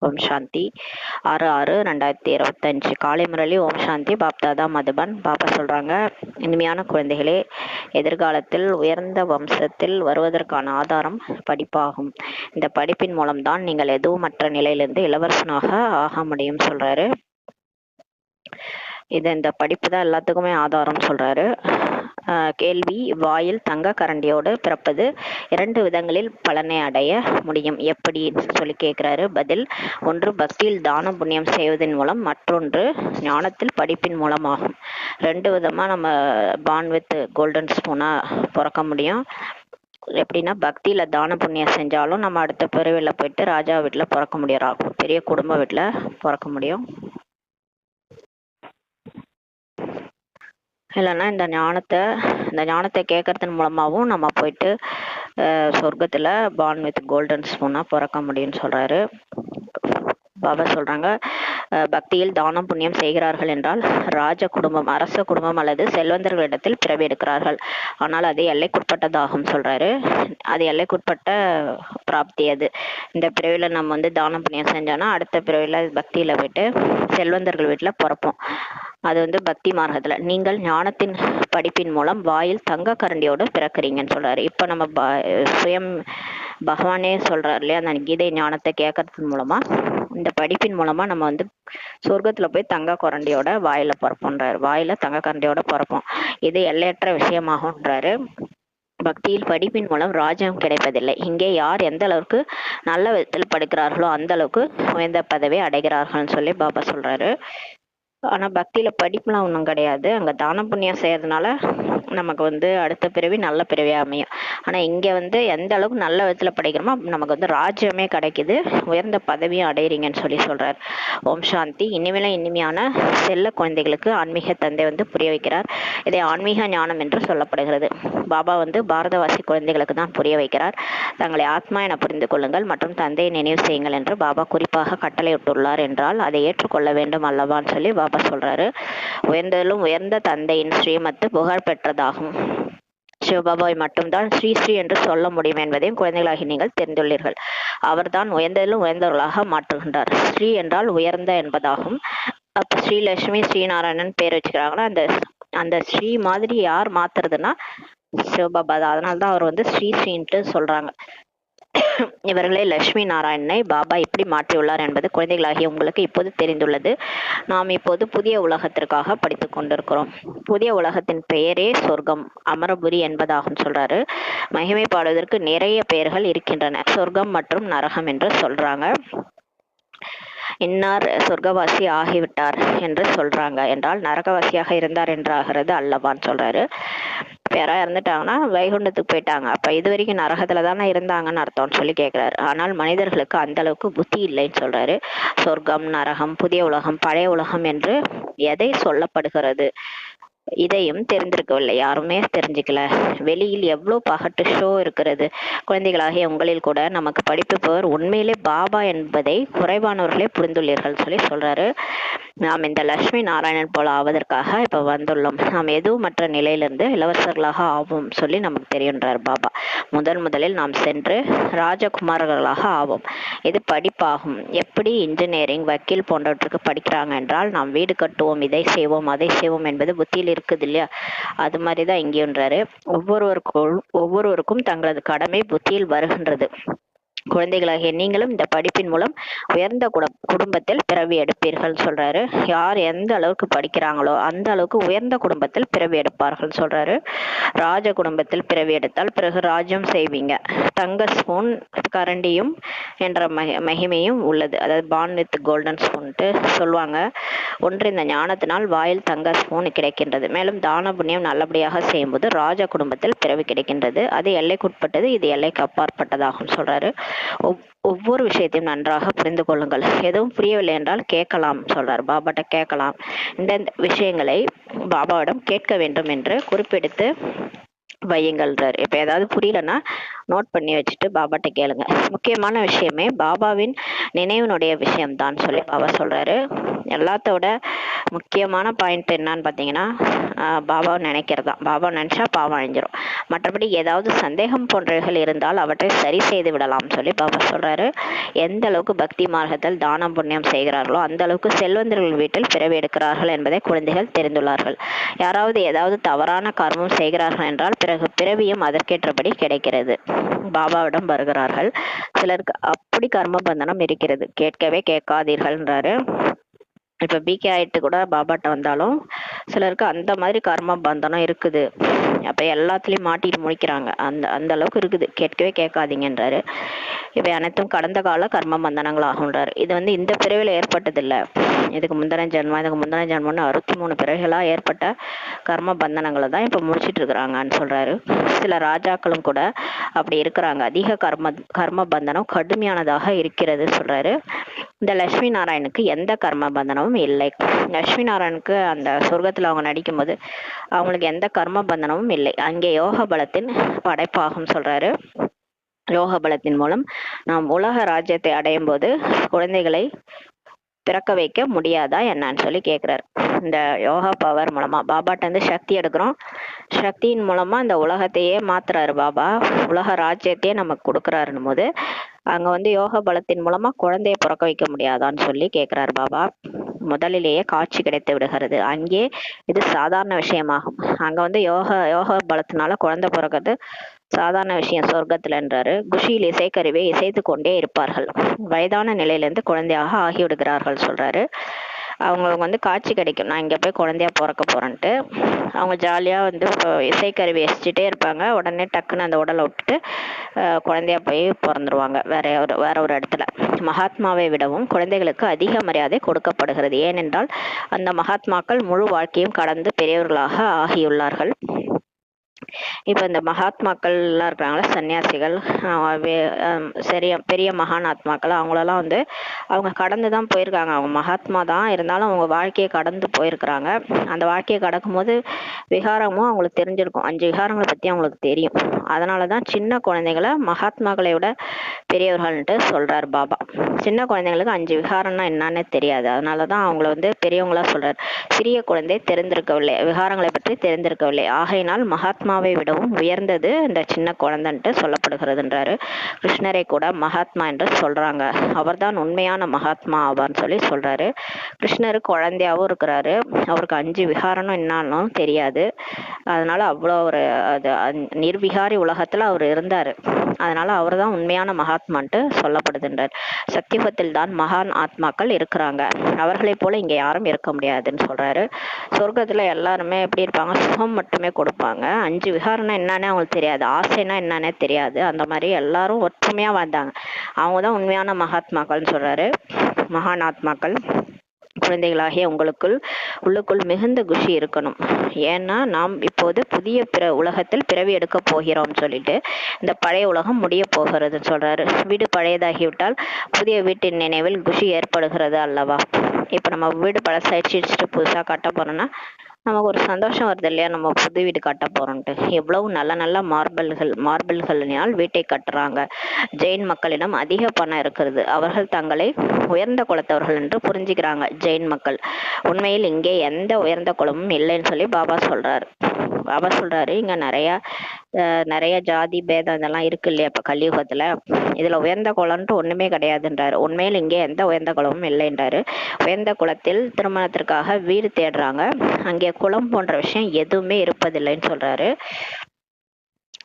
ஓம் சாந்தி. 6/6/2025 காலை முரளி. ஓம் சாந்தி. பாப்தாதா மதுபன். பாப்பா சொல்றாங்க, இனிமையான குழந்தைகளே, எதிர்காலத்தில் உயர்ந்த வம்சத்தில் வருவதற்கான ஆதாரம் படிப்பாகும். இந்த படிப்பின் மூலம்தான் நீங்கள் எதுவுமற்ற நிலையிலிருந்து இளவரசனாக ஆக முடியும் சொல்றாரு. இந்த படிப்பு தான் எல்லாத்துக்குமே ஆதாரம் சொல்றாரு. கேள்வி: வாயில் தங்க கரண்டியோடு பிறப்பது 2 விதங்களில் பலனை அடைய முடியும், எப்படி சொல்லி கேட்கிறாரு. பதில்: ஒன்று பக்தியில் தான புண்ணியம் செய்வதன் மூலம், மற்றொன்று ஞானத்தில் படிப்பின் மூலமாகும். 2 விதமா நம்ம பார்ன் வித் கோல்டன் ஸ்பூனா பிறக்க முடியும். எப்படின்னா, பக்தியில தான புண்ணியம் செஞ்சாலும் நம்ம அடுத்த பிறவில போயிட்டு ராஜா வீட்டுல பிறக்க முடியும், பெரிய குடும்ப வீட்டுல பிறக்க முடியும். இல்லைன்னா இந்த ஞானத்தை கேட்கறதன் மூலமாகவும் நம்ம போயிட்டு சொர்க்கத்துல பார்ன் வித் கோல்டன் ஸ்பூனா பிறக்க முடியும்னு சொல்றாரு. பாபா சொல்றாங்க, பக்தியில் தானம் புண்ணியம் செய்கிறார்கள் என்றால் ராஜ குடும்பம், அரச குடும்பம் அல்லது செல்வந்தர்களிடத்தில் பிறவி எடுக்கிறார்கள். ஆனால் அது எல்லைக்குட்பட்டதாகும் சொல்றாரு. அது எல்லைக்குட்பட்ட பிராப்தி. அது இந்த பிறவில நம்ம தானம் புண்ணியம் செஞ்சோம்னா அடுத்த பிறவில பக்தியில போயிட்டு செல்வந்தர்கள் வீட்டுல பிறப்போம். அது பக்தி மார்க்கத்துல. நீங்கள் ஞானத்தின் படிப்பின் மூலம் வாயில் தங்க கரண்டியோடு பிறக்கிறீங்கன்னு சொல்றாரு. இப்ப நம்ம சுயம் பகவானே சொல்றாரு இல்லையா, அந்த கீதை ஞானத்தை கேட்கறது மூலமா, இந்த படிப்பின் மூலமா நம்ம சொர்க்கத்துல போய் தங்க கரண்டியோட வாயில பிறப்போன்றாரு. வாயில தங்க கரண்டியோட பிறப்போம். இது எல்லையற்ற விஷயமாகும்ன்றாரு. பக்தியில் படிப்பின் மூலம் ராஜ்யம் கிடைப்பதில்லை. இங்கே யார் எந்த அளவுக்கு நல்ல விதத்தில் படிக்கிறார்களோ அந்த அளவுக்கு உயர்ந்த பதவி அடைகிறார்கள்னு சொல்லி பாபா சொல்றாரு. ஆனா பக்தியில படிப்புலாம் ஒன்றும் கிடையாது. அங்க தான புண்ணியம் செய்யறதுனால நமக்கு அடுத்த பிறவி நல்ல பிறவியா அமையும். ஆனா இங்க எந்த அளவுக்கு நல்ல விதத்துல படிக்கிறோமோ நமக்கு ராஜ்யமே கிடைக்குது, உயர்ந்த பதவியும் அடையிறீங்கன்னு சொல்லி சொல்றாரு. ஓம் சாந்தி. இனிமையான செல்ல குழந்தைகளுக்கு ஆன்மீக தந்தை புரிய வைக்கிறார். இதை ஆன்மீக ஞானம் என்று சொல்லப்படுகிறது. பாபா பாரதவாசி குழந்தைகளுக்கு தான் புரிய வைக்கிறார். தங்களை ஆத்மா என புரிந்து கொள்ளுங்கள் மற்றும் தந்தையை நினைவு செய்யுங்கள் என்று பாபா குறிப்பாக கட்டளையிட்டுள்ளார் என்றால் அதை ஏற்றுக்கொள்ள வேண்டும் அல்லவான்னு சொல்லி பாபா சொல்றாரு. உயர்ந்ததிலும் உயர்ந்த தந்தையின் ஸ்ரீமத்து புகழ் பெற்றதாகும். சிவபாபாவை மட்டும்தான் ஸ்ரீ ஸ்ரீ என்று சொல்ல முடியும் என்பதையும் குழந்தைகளாகி நீங்கள் தெரிந்துள்ளீர்கள். அவர்தான் உயர்ந்ததிலும் உயர்ந்தவர்களாக மாற்றுகின்றார். ஸ்ரீ என்றால் உயர்ந்த என்பதாகும். அப்ப ஸ்ரீலட்சுமி ஸ்ரீநாராயணன் பேர் வச்சுக்கிறாங்கன்னா அந்த ஸ்ரீ மாதிரி யார் மாத்துறதுன்னா சிவபாபா தான். அதனால்தான் அவர் ஸ்ரீ ஸ்ரீன்ட்டு சொல்றாங்க. இவர்களே லட்சுமி நாராயணனை பாபா இப்படி மாற்றியுள்ளார் என்பது குழந்தைகளாகிய உங்களுக்கு இப்போது தெரிந்துள்ளது. நாம் இப்போது புதிய உலகத்திற்காக படித்துக் கொண்டிருக்கிறோம். புதிய உலகத்தின் பெயரே சொர்க்கம், அமரபுரி என்பதாகும் சொல்றாரு. மகிமை பாடுவதற்கு நிறைய பெயர்கள் இருக்கின்றன. சொர்க்கம் மற்றும் நரகம் என்று சொல்றாங்க. இன்னார் சொர்க்கவாசி ஆகிவிட்டார் என்று சொல்றாங்க என்றால் நரகவாசியாக இருந்தார் என்றாகிறது அல்லவான்னு சொல்றாரு. யாரா இறந்துட்டாங்கன்னா வைகுண்டத்துக்கு போயிட்டாங்க, அப்ப இது வரைக்கும் நரகத்துல தானே இருந்தாங்கன்னு அர்த்தம்னு சொல்லி கேட்கிறாரு. ஆனால் மனிதர்களுக்கு அந்த அளவுக்கு புத்தி இல்லைன்னு சொல்றாரு. சொர்க்கம், நரகம், புதிய உலகம், பழைய உலகம் என்று எதை சொல்லப்படுகிறது இதையும் தெரிந்திருக்கவில்லை, யாருமே தெரிஞ்சுக்கல. வெளியில் எவ்வளவு பகட்டு ஷோ இருக்கிறது. குழந்தைகளாகிய உங்களில் கூட நமக்கு படிப்பவர் உண்மையிலே பாபா என்பதை குறைவானவர்களே புரிந்துள்ளீர்கள் சொல்லி சொல்றாரு. நாம் இந்த லட்சுமி நாராயணன் போல ஆவதற்காக இப்ப வந்துள்ளோம். நாம் எதுவும் மற்ற நிலையிலிருந்து இளவரசர்களாக ஆவோம் சொல்லி நமக்கு தெரியுன்றார் பாபா. முதலில் நாம் சென்று ராஜகுமாரர்களாக ஆவோம். இது படிப்பாகும். எப்படி இன்ஜினியரிங், வக்கீல் போன்றவற்றுக்கு படிக்கிறாங்க என்றால் நாம் வீடு கட்டுவோம், இதை செய்வோம், அதை செய்வோம் என்பது புத்தியில் இருக்குது இல்லையா, அது மாதிரிதான் இங்கேன்றாரு. ஒவ்வொருவருக்கும் தங்களது கடமை புத்தியில் வருகின்றது. குழந்தைகளாகிய நீங்களும் இந்த படிப்பின் மூலம் உயர்ந்த குடும்பத்தில் பிறவி எடுப்பீர்கள் சொல்றாரு. யார் எந்த அளவுக்கு படிக்கிறாங்களோ அந்த அளவுக்கு உயர்ந்த குடும்பத்தில் பிறவி எடுப்பார்கள் சொல்றாரு. ராஜ குடும்பத்தில் பிறவி எடுத்தால் பிறகு ராஜ்யம் செய்வீங்க. தங்க ஸ்பூன் கரண்டியும் என்ற மகிமையும் உள்ளது. அதாவது பார்ன் வித் கோல்டன் ஸ்பூன்ட்டு சொல்லுவாங்க. ஒன்று, இந்த ஞானத்தினால் வாயில் தங்க ஸ்பூன் கிடைக்கின்றது. மேலும் தான புண்ணியம் நல்லபடியாக செய்யும்போது ராஜ குடும்பத்தில் பிறவி கிடைக்கின்றது. அது எல்லைக்குட்பட்டது, இது எல்லைக்கு அப்பாற்பட்டதாகும் சொல்றாரு. ஒவ்வொரு விஷயத்தையும் நன்றாக புரிந்து கொள்ளுங்கள். எதுவும் புரியவில்லை என்றால் கேட்கலாம் சொல்றார். பாபாட்ட கேட்கலாம். இந்த விஷயங்களை பாபாவிடம் கேட்க வேண்டும் என்று குறிப்பெடுத்து வையுங்கள்ன்றார். இப்ப ஏதாவது புரியலன்னா நோட் பண்ணி வச்சுட்டு பாபாட்ட கேளுங்க. முக்கியமான விஷயமே பாபாவின் நினைவினுடைய விஷயம்தான் சொல்லி பாபா சொல்றாரு. எல்லாத்தோட முக்கியமான பாயிண்ட் என்னன்னு பார்த்தீங்கன்னா, பாபாவை நினைக்கிறது தான். பாபா நினைச்சா பாவம் அழிஞ்சிரும். மற்றபடி ஏதாவது சந்தேகம் போன்றவைகள் இருந்தால் அவற்றை சரி செய்து விடலாம் சொல்லி பாபா சொல்றாரு. எந்த அளவுக்கு பக்தி மார்க்கத்தில் தானம் புண்ணியம் செய்கிறார்களோ அந்த அளவுக்கு செல்வந்தர்கள் வீட்டில் பிறவி எடுக்கிறார்கள் என்பதை குழந்தைகள் தெரிந்துள்ளார்கள். யாராவது ஏதாவது தவறான கர்மம் செய்கிறார்கள் என்றால் பிறகு பிறவியும் அதற்கேற்றபடி கிடைக்கிறது. பாபாவிடம் வருகிறார்கள். சிலருக்கு அப்படி கர்ம பந்தனம் இருக்கிறது, கேட்கவே கேட்காதீர்கள்ன்றாரு. இப்ப பிகே ஆயிட்டு கூட பாபாட்ட வந்தாலும் சிலருக்கு அந்த மாதிரி கர்ம பந்தனம் இருக்குது. அப்ப எல்லாத்துலயும் மாட்டிட்டு முடிக்கிறாங்க. அந்த அளவுக்கு இருக்குது, கேட்கவே கேட்காதீங்கன்றாரு. இவை அனைத்தும் கடந்த கால கர்ம பந்தனங்கள் ஆகுன்றாரு. இது இந்த பிறவில ஏற்பட்டது இல்ல, இதுக்கு முந்தின ஜென்மம்னு 63 பிறவிகளா ஏற்பட்ட கர்ம பந்தனங்களை தான் இப்ப முடிச்சிட்டு இருக்கிறாங்கன்னு சொல்றாரு. சில ராஜாக்களும் கூட அப்படி இருக்கிறாங்க. அதிக கர்ம பந்தனம் கடுமையானதாக இருக்கிறது சொல்றாரு. இந்த லட்சுமி நாராயணுக்கு எந்த கர்ம பந்தனமும் இல்லை. லட்சுமி நாராயணுக்கு அந்த சொர்க்கத்துல அவங்க நடிக்கும் போது அவங்களுக்கு எந்த கர்ம பந்தனமும் இல்லை. அங்கே யோக பலத்தின் படைப்பாகும் சொல்றாரு. யோக பலத்தின் மூலம் நாம் உலக ராஜ்யத்தை அடையும் போது குழந்தைகளை பிறக்க வைக்க முடியாதா என்னன்னு சொல்லி கேட்கிறாரு. இந்த யோகா பவர் மூலமா பாபாட்ட இருந்து சக்தி எடுக்கிறோம். சக்தியின் மூலமா இந்த உலகத்தையே மாத்துறாரு பாபா. உலக ராஜ்யத்தையே நமக்கு கொடுக்குறாருன்னும் போது அங்க யோக பலத்தின் மூலமா குழந்தைய பிறக்க வைக்க முடியாதான்னு சொல்லி கேட்கிறாரு பாபா. முதலிலேயே காட்சி கிடைத்து விடுகிறது. அங்கே இது சாதாரண விஷயமாகும். அங்க யோக பலத்தினால குழந்தை பிறக்கிறது சாதாரண விஷயம் சொர்க்கத்துலன்றாரு. குஷியில் இசைக்கருவியை இசைத்து கொண்டே இருப்பார்கள். வயதான நிலையிலிருந்து குழந்தையாக ஆகிவிடுகிறார்கள் சொல்றாரு. அவங்களுக்கு காட்சி கிடைக்கும், நான் இங்க போய் குழந்தையா பிறக்க போறேன்ட்டு. அவங்க ஜாலியா இசைக்கருவி எசிச்சுட்டே இருப்பாங்க. உடனே டக்குன்னு அந்த உடலை விட்டுட்டு குழந்தையா போய் பிறந்துருவாங்க வேற ஒரு இடத்துல. மகாத்மாவை விடவும் குழந்தைகளுக்கு அதிக மரியாதை கொடுக்கப்படுகிறது. ஏனென்றால் அந்த மகாத்மாக்கள் முழு வாழ்க்கையும் கடந்து பெரியவர்களாக ஆகியுள்ளார்கள். இப்ப இந்த மகாத்மாக்கள் எல்லாம் இருக்கிறாங்களா, சன்னியாசிகள், பெரிய மகான் ஆத்மாக்கள், அவங்களெல்லாம் அவங்க கடந்துதான் போயிருக்காங்க. அவங்க மகாத்மா தான் இருந்தாலும் அவங்க வாழ்க்கையை கடந்து போயிருக்கிறாங்க. அந்த வாழ்க்கையை கடக்கும் போது விகாரமும் அவங்களுக்கு தெரிஞ்சிருக்கும். 5 விகாரங்களை பத்தி அவங்களுக்கு தெரியும். அதனாலதான் சின்ன குழந்தைகளை மகாத்மாக்களை விட பெரியவர்கள்ன்ட்டு சொல்றாரு பாபா. சின்ன குழந்தைங்களுக்கு 5 விகாரம்னா என்னன்னு தெரியாது. அதனாலதான் அவங்கள பெரியவங்களா சொல்றாரு. சிறிய குழந்தை தெரிந்திருக்கவில்லை, விகாரங்களை பற்றி தெரிந்திருக்கவில்லை. ஆகையினால் மகாத்மாவை விடவும் உயர்ந்தது இந்த சின்ன குழந்தைன்ட்டு சொல்லப்படுகிறதுன்றாரு. கிருஷ்ணரை கூட மகாத்மா என்று சொல்றாங்க. அவர்தான் உண்மையான மகாத்மா ஆவார்னு சொல்லி சொல்றாரு. கிருஷ்ணர் குழந்தையாவும் இருக்கிறாரு. அவருக்கு 5 விகாரம்னு என்னாலும் தெரியாது. அதனால அவ்வளோ ஒரு நிர்விகாரி உலகத்துல அவர் இருந்தாரு. அதனால அவர் தான் உண்மையான மகாத்மான்ட்டு சொல்லப்படுதுன்றார். சத்தியுகத்தில் தான் மகான் ஆத்மாக்கள் இருக்கிறாங்க. அவர்களை போல இங்க யாரும் இருக்க முடியாதுன்னு சொல்றாரு. சொர்க்கத்துல எல்லாருமே எப்படி இருப்பாங்க, சுகம் மட்டுமே கொடுப்பாங்க. 5 விகாரம்னா என்னன்னே அவங்களுக்கு தெரியாது, ஆசைன்னா என்னன்னே தெரியாது. அந்த மாதிரி எல்லாரும் ஒற்றுமையா வாழ்ந்தாங்க. அவங்கதான் உண்மையான மகாத்மாக்கள்னு சொல்றாரு. மகான் ஆத்மாக்கள் குழந்தைகளாகிய உள்ளுக்குள் மிகுந்த குஷி இருக்கணும். ஏன்னா நாம் இப்போது புதிய உலகத்தில் பிறவி எடுக்க போகிறோம் சொல்லிட்டு இந்த பழைய உலகம் முடிய போகிறதுன்னு சொல்றாரு. வீடு பழையதாகிவிட்டால் புதிய வீட்டின் நினைவில் குஷி ஏற்படுகிறது அல்லவா. இப்ப நம்ம வீடு பழசாயிடுச்சு, புதுசா கட்ட போறோம்னா நமக்கு ஒரு சந்தோஷம் வருது இல்லையா, நம்ம புது வீடு கட்ட போறோம்ட்டு. எவ்வளவு நல்ல மார்பிள்களினால் வீட்டை கட்டுறாங்க. ஜெயின் மக்களிடம் அதிக பணம் இருக்கிறது. அவர்கள் தங்களை உயர்ந்த குலத்தவர்கள் என்று புரிஞ்சுக்கிறாங்க ஜெயின் மக்கள். உண்மையில் இங்கே எந்த உயர்ந்த குலமும் இல்லைன்னு சொல்லி பாபா சொல்றாரு. இங்க நிறைய ஜாதி பேதம் இதெல்லாம் இருக்கு இல்லையா இப்ப கலியுகத்துல. இதுல உயர்ந்த குலம்ன்ட்டு ஒண்ணுமே கிடையாதுன்றாரு. உண்மையில் இங்கே எந்த உயர்ந்த குலமும் இல்லைன்றாரு. உயர்ந்த குலத்தில் திருமணத்திற்காக வீடு தேடுறாங்க. அங்கே குலம் போன்ற விஷயம் எதுவுமே இருப்பதில்லைன்னு சொல்றாரு.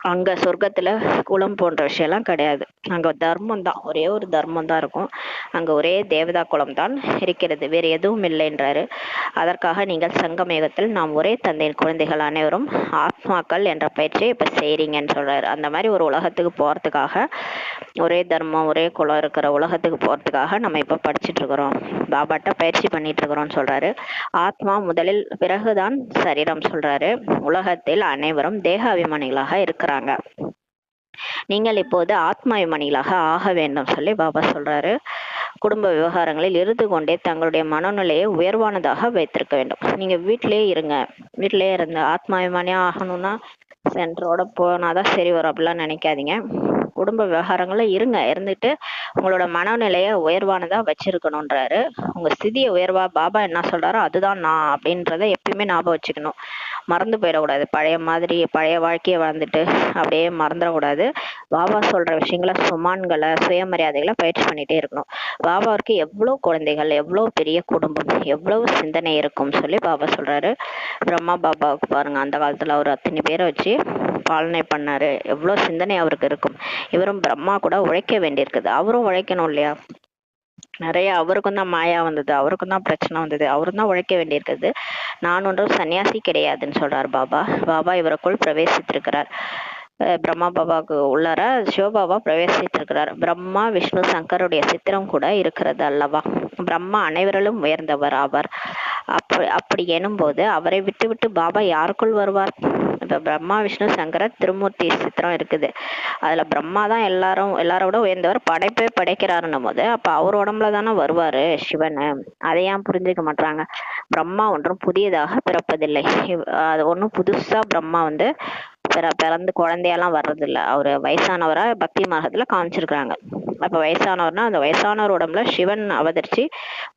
அங்க சொர்க்கத்துல குலம் போன்ற விஷயம் எல்லாம் கிடையாது. அங்க தர்மம் தான், ஒரே ஒரு தர்மம் தான் இருக்கும். அங்க ஒரே தேவதா குலம் தான் இருக்கிறது, வேறு எதுவும் இல்லைன்றாரு. அதற்காக நீங்கள் சங்கமேகத்தில் நாம் ஒரே தந்தையின் குழந்தைகள் அனைவரும் ஆத்மாக்கள் என்ற பயிற்சியை இப்ப செய்றீங்கன்னு சொல்றாரு. அந்த மாதிரி ஒரு உலகத்துக்கு போறதுக்காக, ஒரே தர்மம் ஒரே குலம் இருக்கிற உலகத்துக்கு போறதுக்காக நம்ம இப்ப படிச்சுட்டு இருக்கிறோம், பாபாட்ட பயிற்சி பண்ணிட்டு இருக்கிறோம்னு சொல்றாரு. ஆத்மா முதலில், பிறகுதான் சரீரம் சொல்றாரு. உலகத்தில் அனைவரும் தேக அபிமானிகளாக இருக்கிறாங்க. நீங்கள் இப்போது ஆத்மாபிமானிகளாக ஆக வேண்டும் சொல்லி பாபா சொல்றாரு. குடும்ப விவகாரங்களில் இருந்து கொண்டே தங்களுடைய மனநிலையை உயர்வானதாக வைத்திருக்க வேண்டும். நீங்க வீட்டிலேயே இருங்க, வீட்டிலேயே இருந்த ஆத்மாபிமானியா ஆகணும்னா சென்டரோட போனாதான் சரி வரும் அப்படிலாம் நினைக்காதீங்க. குடும்ப விவகாரங்கள இருந்துட்டு உங்களோட மனநிலையை உயர்வானதா வச்சிருக்கணும்ன்றாரு. உங்க ஸ்திதியை உயர்வா பாபா என்ன சொல்றாரோ அதுதான் நான் அப்படின்றத எப்பயுமே ஞாபகம் வச்சுக்கணும். மறந்து போயிடக்கூடாது. பழைய மாதிரி பழைய வாழ்க்கையை வாழ்ந்துட்டு அப்படியே மறந்துடக்கூடாது. பாபா சொல்ற விஷயங்களை சுமான்களை சுயமரியாதைகளை பயிற்சி பண்ணிட்டே இருக்கணும். பாபாவுக்கு எவ்வளவு குழந்தைகள், எவ்வளவு பெரிய குடும்பம், எவ்வளவு சிந்தனை இருக்கும் சொல்லி பாபா சொல்றாரு. பிரம்மா பாபாவுக்கு பாருங்க, அந்த காலத்துல அவர் அத்தனை பேரை வச்சு பாலனை பண்ணாரு. எவ்வளவு சிந்தனை அவருக்கு இருக்கும். இவரும் பிரம்மா கூட உழைக்க வேண்டியிருக்குது. அவரும் உழைக்கணும் இல்லையா? நிறைய அவருக்கும் தான் மாயா வந்தது, அவருக்கும் தான் பிரச்சனை வந்தது, அவரும் தான் உழைக்க வேண்டியிருக்குது. நான் ஒன்றும் சன்னியாசி கிடையாதுன்னு சொல்றார் பாபா. பாபா இவருக்குள் பிரவேசித்திருக்கிறார். பிரம்மா பாபாவுக்கு உள்ளார சிவபாபா பிரவேசித்திருக்கிறார். பிரம்மா விஷ்ணு சங்கருடைய சித்திரம் கூட இருக்கிறது அல்லவா? பிரம்மா அனைவரிலும் உயர்ந்தவர் ஆவார். அப்படி எனும்போது அவரை விட்டு விட்டு பாபா யாருக்குள் வருவார்? இப்ப பிரம்மா விஷ்ணு சங்கரர் திருமூர்த்தி சித்திரம் இருக்குது. அதுல பிரம்மா தான் எல்லாரோட உயர்ந்தவர், படைப்பே படைக்கிறாருன்னும் போது அப்ப அவர் உடம்புல தானே வருவாரு சிவன். அதை ஏன் புரிஞ்சுக்க மாட்டாங்க? பிரம்மா ஒன்றும் புதியதாக பிறப்பதில்லை. அது ஒன்றும் புதுசா பிரம்மா வந்து பிறந்து குழந்தையெல்லாம் வர்றதில்ல. அவரு வயசானவரா பக்தி மார்க்கத்துல காமிச்சிருக்கிறாங்க. அப்ப வயசானவர்னா அந்த வயசானவர் உடம்புல சிவன் அவதரிச்சு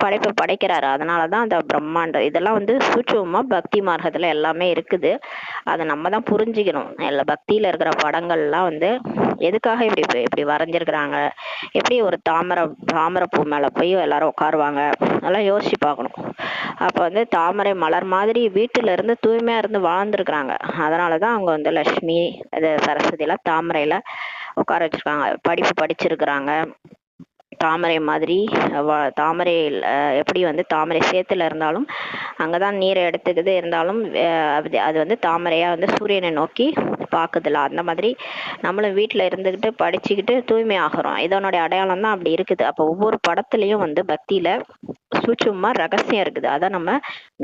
படைப்பை படைக்கிறாரு. அதனாலதான் அந்த பிரம்மாண்ட இதெல்லாம் வந்து சூட்சமா பக்தி மார்க்கத்துல எல்லாமே இருக்குது. அதை நம்ம தான் புரிஞ்சுக்கணும். எல்லா பக்தியில இருக்கிற படங்கள்லாம் வந்து எதுக்காக இப்படி வரைஞ்சிருக்கிறாங்க, எப்படி ஒரு தாமரை பூ மேல போய் எல்லாரும் உட்காருவாங்க, அதெல்லாம் யோசிச்சு பார்க்கணும். அப்ப வந்து தாமரை மலர் மாதிரி வீட்டுல இருந்து தூய்மையா இருந்து வாழ்ந்துருக்குறாங்க. அதனாலதான் அவங்க வந்து லட்சுமி சரஸ்வதி எல்லாம் தாமரையில உட்கார வச்சிருக்காங்க. படிப்பு படிச்சிருக்கிறாங்க. தாமரை மாதிரி தாமரை எப்படி வந்து தாமரை சேத்துல இருந்தாலும் அங்கதான் நீரை எடுத்துக்குது, இருந்தாலும் அது வந்து தாமரையா வந்து சூரியனை நோக்கி பாக்குதுல, அந்த மாதிரி நம்மளும் வீட்டுல இருந்துகிட்டு படிச்சுக்கிட்டு தூய்மை ஆகிறோம். இதனுடைய அடையாளம் தான் அப்படி இருக்குது. அப்ப ஒவ்வொரு படத்துலயும் வந்து பக்தியில சூட்சுமா ரகசியம் இருக்குது. அதை நம்ம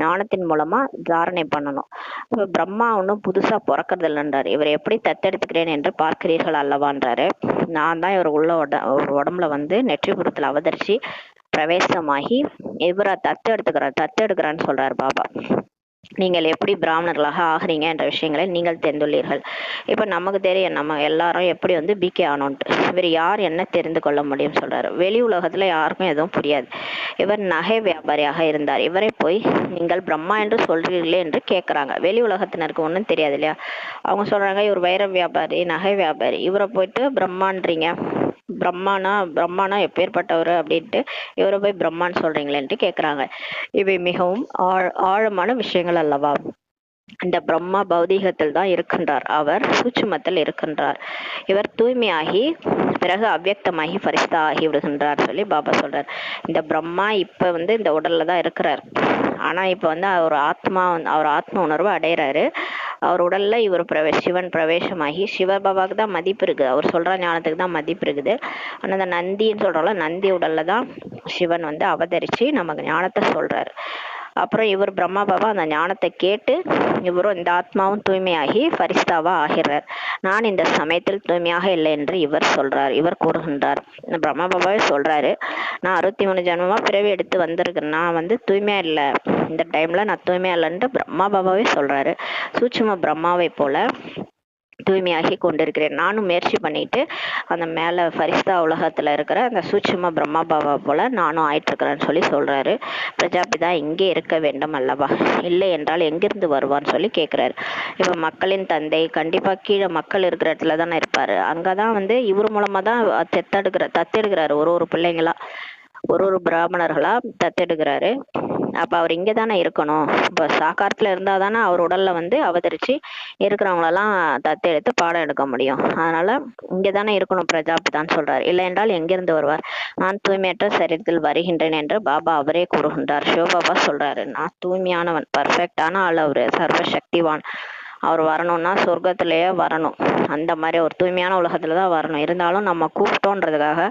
ஞானத்தின் மூலமா தாரணை பண்ணணும். இப்ப பிரம்மா ஒன்றும் புதுசா பிறக்கிறது இல்லைன்றாரு. இவர் எப்படி தத்தெடுத்துக்கிறேன் என்று பார்க்கிறீர்கள் அல்லவான்றாரு. நான் தான் இவர் உடம்புல வந்து நெற்றிபுரத்துல அவதரிச்சு பிரவேசமாகி இவரை தத்தெடுக்கிறான்னு சொல்றாரு பாபா. நீங்கள் எப்படி பிராமணர்களாக ஆகிறீங்க என்ற விஷயங்களை நீங்கள் தெரிந்துள்ளீர்கள். இப்ப நமக்கு தெரியும் நம்ம எல்லாரும் எப்படி வந்து பிகே ஆனோன்ட்டு. இவர் யார் என்ன தெரிந்து கொள்ள முடியும் சொல்றாரு. வெளி உலகத்துல யாருக்கும் எதுவும் புரியாது. இவர் நகை வியாபாரியாக இருந்தார். இவரை போய் நீங்கள் பிரம்மா என்று சொல்றீர்களே என்று கேட்கறாங்க. வெளி உலகத்தினருக்கு ஒன்றும் தெரியாது இல்லையா? அவங்க சொல்றாங்க இவர் வைர வியாபாரி, நகை வியாபாரி, இவரை போயிட்டு பிரம்மான்றீங்க, பிரம்மானா எப்பேற்பட்டவர் அப்படின்ட்டு இவரை போய் பிரம்மான்னு சொல்றீங்களேன்ட்டு கேக்குறாங்க. இவை மிகவும் ஆழமான விஷயங்கள் அல்லவா? இந்த பிரம்மா பௌதீகத்தில் தான் இருக்கின்றார், அவர் சூட்சுமத்தில் இருக்கின்றார். இவர் தூய்மையாகி பிறகு அவ்வியக்தமாகி பரிசுத்தா ஆகி விடுகின்றார் சொல்லி பாபா சொல்றார். இந்த பிரம்மா இப்ப வந்து இந்த உடல்ல தான் இருக்கிறார். ஆனா இப்ப வந்து அவர் ஆத்ம உணர்வு அடைகிறாரு. அவர் உடல்ல இவர் சிவன் பிரவேசமாகி சிவபாபாவுக்கு தான் மதிப்பு இருக்குது. அவர் சொல்ற ஞானத்துக்கு தான் மதிப்பு இருக்குது. ஆனா அந்த நந்தின்னு சொல்றோம்ல, நந்தி உடல்ல தான் சிவன் வந்து அவதரிச்சு நமக்கு ஞானத்தை சொல்றாரு. அப்புறம் இவர் பிரம்மா பாபா அந்த ஞானத்தை கேட்டு இவரும் இந்த ஆத்மாவும் தூய்மையாகி பரிஸ்தாவா ஆகிறார். நான் இந்த சமயத்தில் தூய்மையாக இல்லை என்று இவர் கூறுகின்றார். பிரம்மா பாபாவே சொல்றாரு, நான் 63 ஜென்மமா பிறவி எடுத்து வந்திருக்கேன், நான் வந்து தூய்மையா இல்லை, இந்த டைம்ல நான் தூய்மையா இல்லைன்ட்டு பிரம்மா பாபாவே சொல்றாரு. சூட்சும பிரம்மாவை போல தூய்மையாகி கொண்டிருக்கிறேன். நானும் முயற்சி பண்ணிட்டு அந்த மேல பரிஸ்தா உலகத்துல இருக்கிற அந்த சூட்சும பிரம்மா பாபா போல நானும் ஆயிட்டு இருக்கிறேன்னு சொல்லி சொல்றாரு. பிரஜாபிதா இங்கே இருக்க வேண்டும் அல்லவா? இல்லை என்றால் எங்கிருந்து வருவான்னு சொல்லி கேட்கிறாரு. இப்ப மக்களின் தந்தை கண்டிப்பா கீழே மக்கள் இருக்கிற இடத்துல தானே இருப்பாரு. அங்கதான் வந்து இவர் மூலமா தான் தத்தெடுக்கிறாரு. ஒரு பிள்ளைங்களா ஒரு பிராமணர்களா தத்தெடுக்கிறாரு. அப்ப அவர் இங்கதானே இருக்கணும். இப்ப சாக்காரத்துல இருந்தாதானே அவர் உடல்ல வந்து அவதரிச்சு இருக்கிறவங்களெல்லாம் தத்தெடுத்து பாடம் எடுக்க முடியும். அதனால இங்கதானே இருக்கணும் பிரஜாபிதான்னு சொல்றாரு. இல்லை என்றால் எங்கிருந்து வருவார்? நான் தூய்மையற்ற சரீரத்தில் வருகின்றேன் என்று பாபா அவரே கூறுகின்றார். சிவபாபா சொல்றாரு, நான் தூய்மையானவன், பர்ஃபெக்டான ஆள், அவரு சர்வசக்திவான். அவர் வரணும்னா சொர்க்கத்திலேயே வரணும். அந்த மாதிரி ஒரு தூய்மையான உலகத்துலதான் வரணும். இருந்தாலும் நம்ம கூப்பிட்டோன்றதுக்காக,